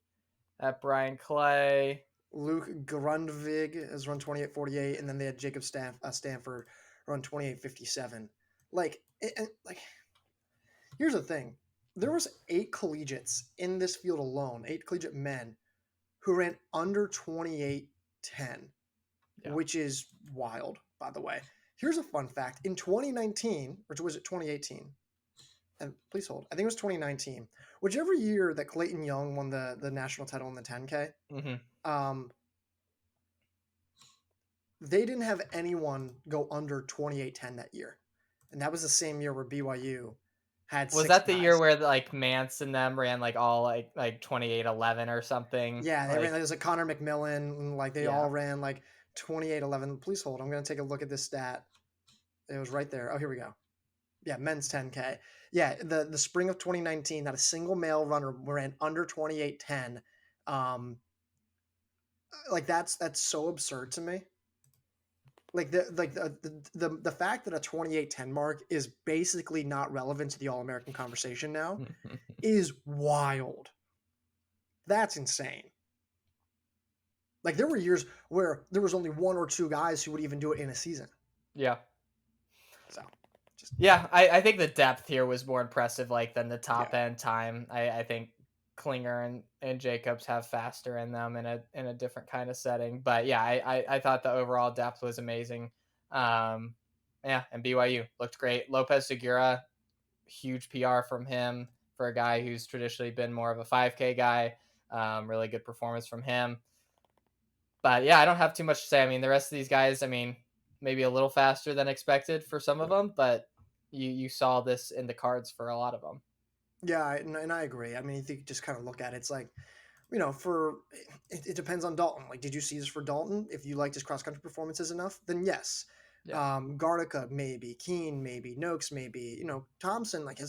Speaker 1: at Brian Clay.
Speaker 2: Luke Grundvig has run 28:48, and then they had Jacob Stanford run 28:57. Like here's the thing: there was 8 collegiates in this field alone, 8 collegiate men who ran under 28:10,
Speaker 1: Yeah.
Speaker 2: which is wild, by the way. Here's a fun fact: in 2019, or was it 2018? And please hold. I think it was 2019. Whichever year that Clayton Young won the national title in the 10K,
Speaker 1: Hmm.
Speaker 2: um, they didn't have anyone go under 28:10 that year, and that was the same year where BYU had
Speaker 1: Was
Speaker 2: six
Speaker 1: that the year
Speaker 2: guys.
Speaker 1: where like Mance and them ran like all like 28:11 or something?
Speaker 2: Yeah, they ran.
Speaker 1: Like
Speaker 2: There's a Connor McMillan, and like they
Speaker 1: yeah.
Speaker 2: all ran like 28:11. Please hold. I'm gonna take a look at this stat. It was right there. Oh, here we go. Yeah, men's 10K. Yeah, the spring of 2019, not a single male runner ran under 28:10. Um, like that's so absurd to me. The fact that a 28:10 mark is basically not relevant to the All American conversation now is wild. That's insane. Like there were years where there was only 1 or 2 guys who would even do it in a season.
Speaker 1: Yeah.
Speaker 2: So, just
Speaker 1: Yeah, I think the depth here was more impressive like than the
Speaker 2: yeah,
Speaker 1: top end time. I think Klinger and Jacobs have faster in them in a different kind of setting. But yeah, I thought the overall depth was amazing. Um yeah, and BYU looked great. Lopez Segura, huge PR from him for a guy who's traditionally been more of a 5K guy. Really good performance from him. But yeah, I don't have too much to say. I mean, the rest of these guys, I mean, maybe a little faster than expected for some of them, but you saw this in the cards for a lot of them.
Speaker 2: yeah, and I agree. I mean, if you just kind of look at it, it's like for it depends on Dalton. Like, did you see this for Dalton? If you liked his cross country performances enough, then yes.
Speaker 1: Yeah.
Speaker 2: Garnica maybe, Keene maybe, Noakes maybe. Thompson like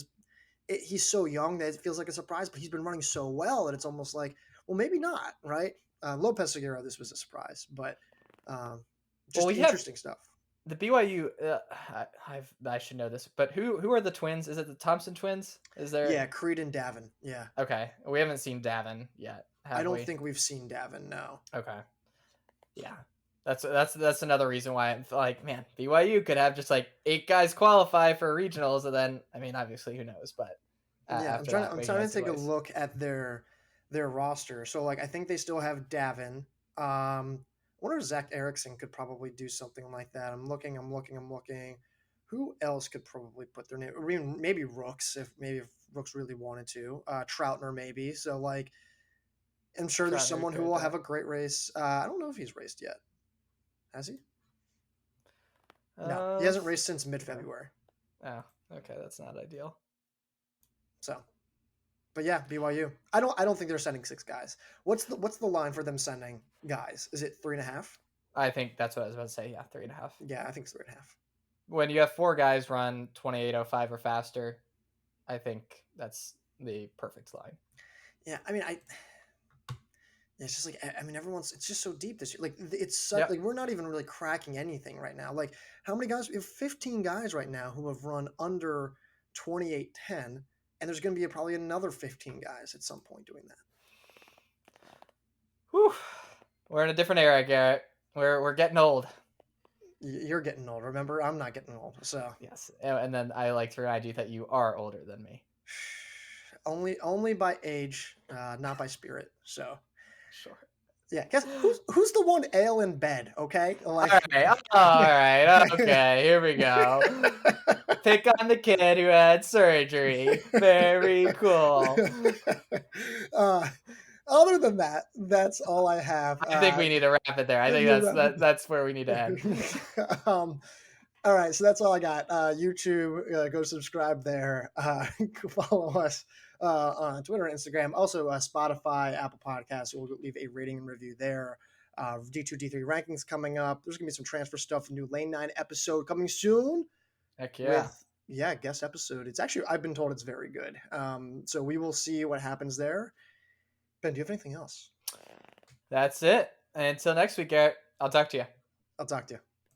Speaker 2: he's so young that it feels like a surprise, but he's been running so well that it's almost like, well, maybe not, right? Lopez Segura, this was a surprise, but um,
Speaker 1: Well,
Speaker 2: just interesting stuff.
Speaker 1: the BYU. I should know this, but who are the twins? Is it the Thompson twins? Is there?
Speaker 2: Yeah, Creed and Davin. Yeah.
Speaker 1: Okay, we haven't seen Davin yet,
Speaker 2: I
Speaker 1: have
Speaker 2: don't
Speaker 1: we?
Speaker 2: think we've seen Davin, no.
Speaker 1: Okay, yeah. That's another reason why I'm like, man, BYU could have just like 8 guys qualify for regionals, and then I mean, obviously, who knows? But
Speaker 2: Yeah,
Speaker 1: after that,
Speaker 2: I'm
Speaker 1: we can
Speaker 2: trying
Speaker 1: go
Speaker 2: to
Speaker 1: see
Speaker 2: take a
Speaker 1: ways.
Speaker 2: look at their roster. So like I think they still have Davin. I wonder if Zach Erickson could probably do something like that. I'm looking. Who else could probably put their name? Or even maybe Rooks, if Rooks really wanted to. Troutner maybe. So like I'm sure there's
Speaker 1: Troutner
Speaker 2: someone who
Speaker 1: could.
Speaker 2: will have a great race. I don't know if he's raced yet. Has he? No, he hasn't raced since mid
Speaker 1: Okay.
Speaker 2: February.
Speaker 1: Oh, okay, that's not ideal.
Speaker 2: So, but yeah, BYU. I don't think they're sending 6 guys. What's the line for them sending guys? Is it 3.5?
Speaker 1: I think that's what I was about to say. Yeah, 3.5.
Speaker 2: Yeah, I think it's 3.5.
Speaker 1: When you have 4 guys run 28:05 or faster, I think that's the perfect line.
Speaker 2: Yeah, I mean, it's just like I mean, everyone's it's just so deep this year. Like it's such
Speaker 1: Yep.
Speaker 2: like we're not even really cracking anything right now. Like how many guys? We have 15 guys right now who have run under 28:10, and there's going to be probably another 15 guys at some point doing that.
Speaker 1: Whew. We're in a different era, Garrett. We're getting old.
Speaker 2: You're getting old. Remember, I'm not getting old. So
Speaker 1: Yes, and then I like to remind you that you are older than me.
Speaker 2: only by age, not by spirit. So
Speaker 1: Sure.
Speaker 2: yeah, guess who's the one ale in bed? Okay, like
Speaker 1: All right. Okay, here we go. Pick on the kid who had surgery. Very cool.
Speaker 2: uh, other than that, that's all I have.
Speaker 1: I think we need to wrap it there. I think that's where we need to end.
Speaker 2: All right, so that's all I got. YouTube, go subscribe there. Follow us on Twitter and Instagram. Also, Spotify, Apple Podcasts. We'll leave a rating and review there. D2, D3 rankings coming up. There's going to be some transfer stuff. New Lane 9 episode coming soon.
Speaker 1: Heck yeah.
Speaker 2: With, guest episode. It's actually, I've been told it's very good. So we will see what happens there. Ben, do you have anything else?
Speaker 1: That's it. Until next week, Garrett, I'll talk to you.
Speaker 2: I'll talk to you.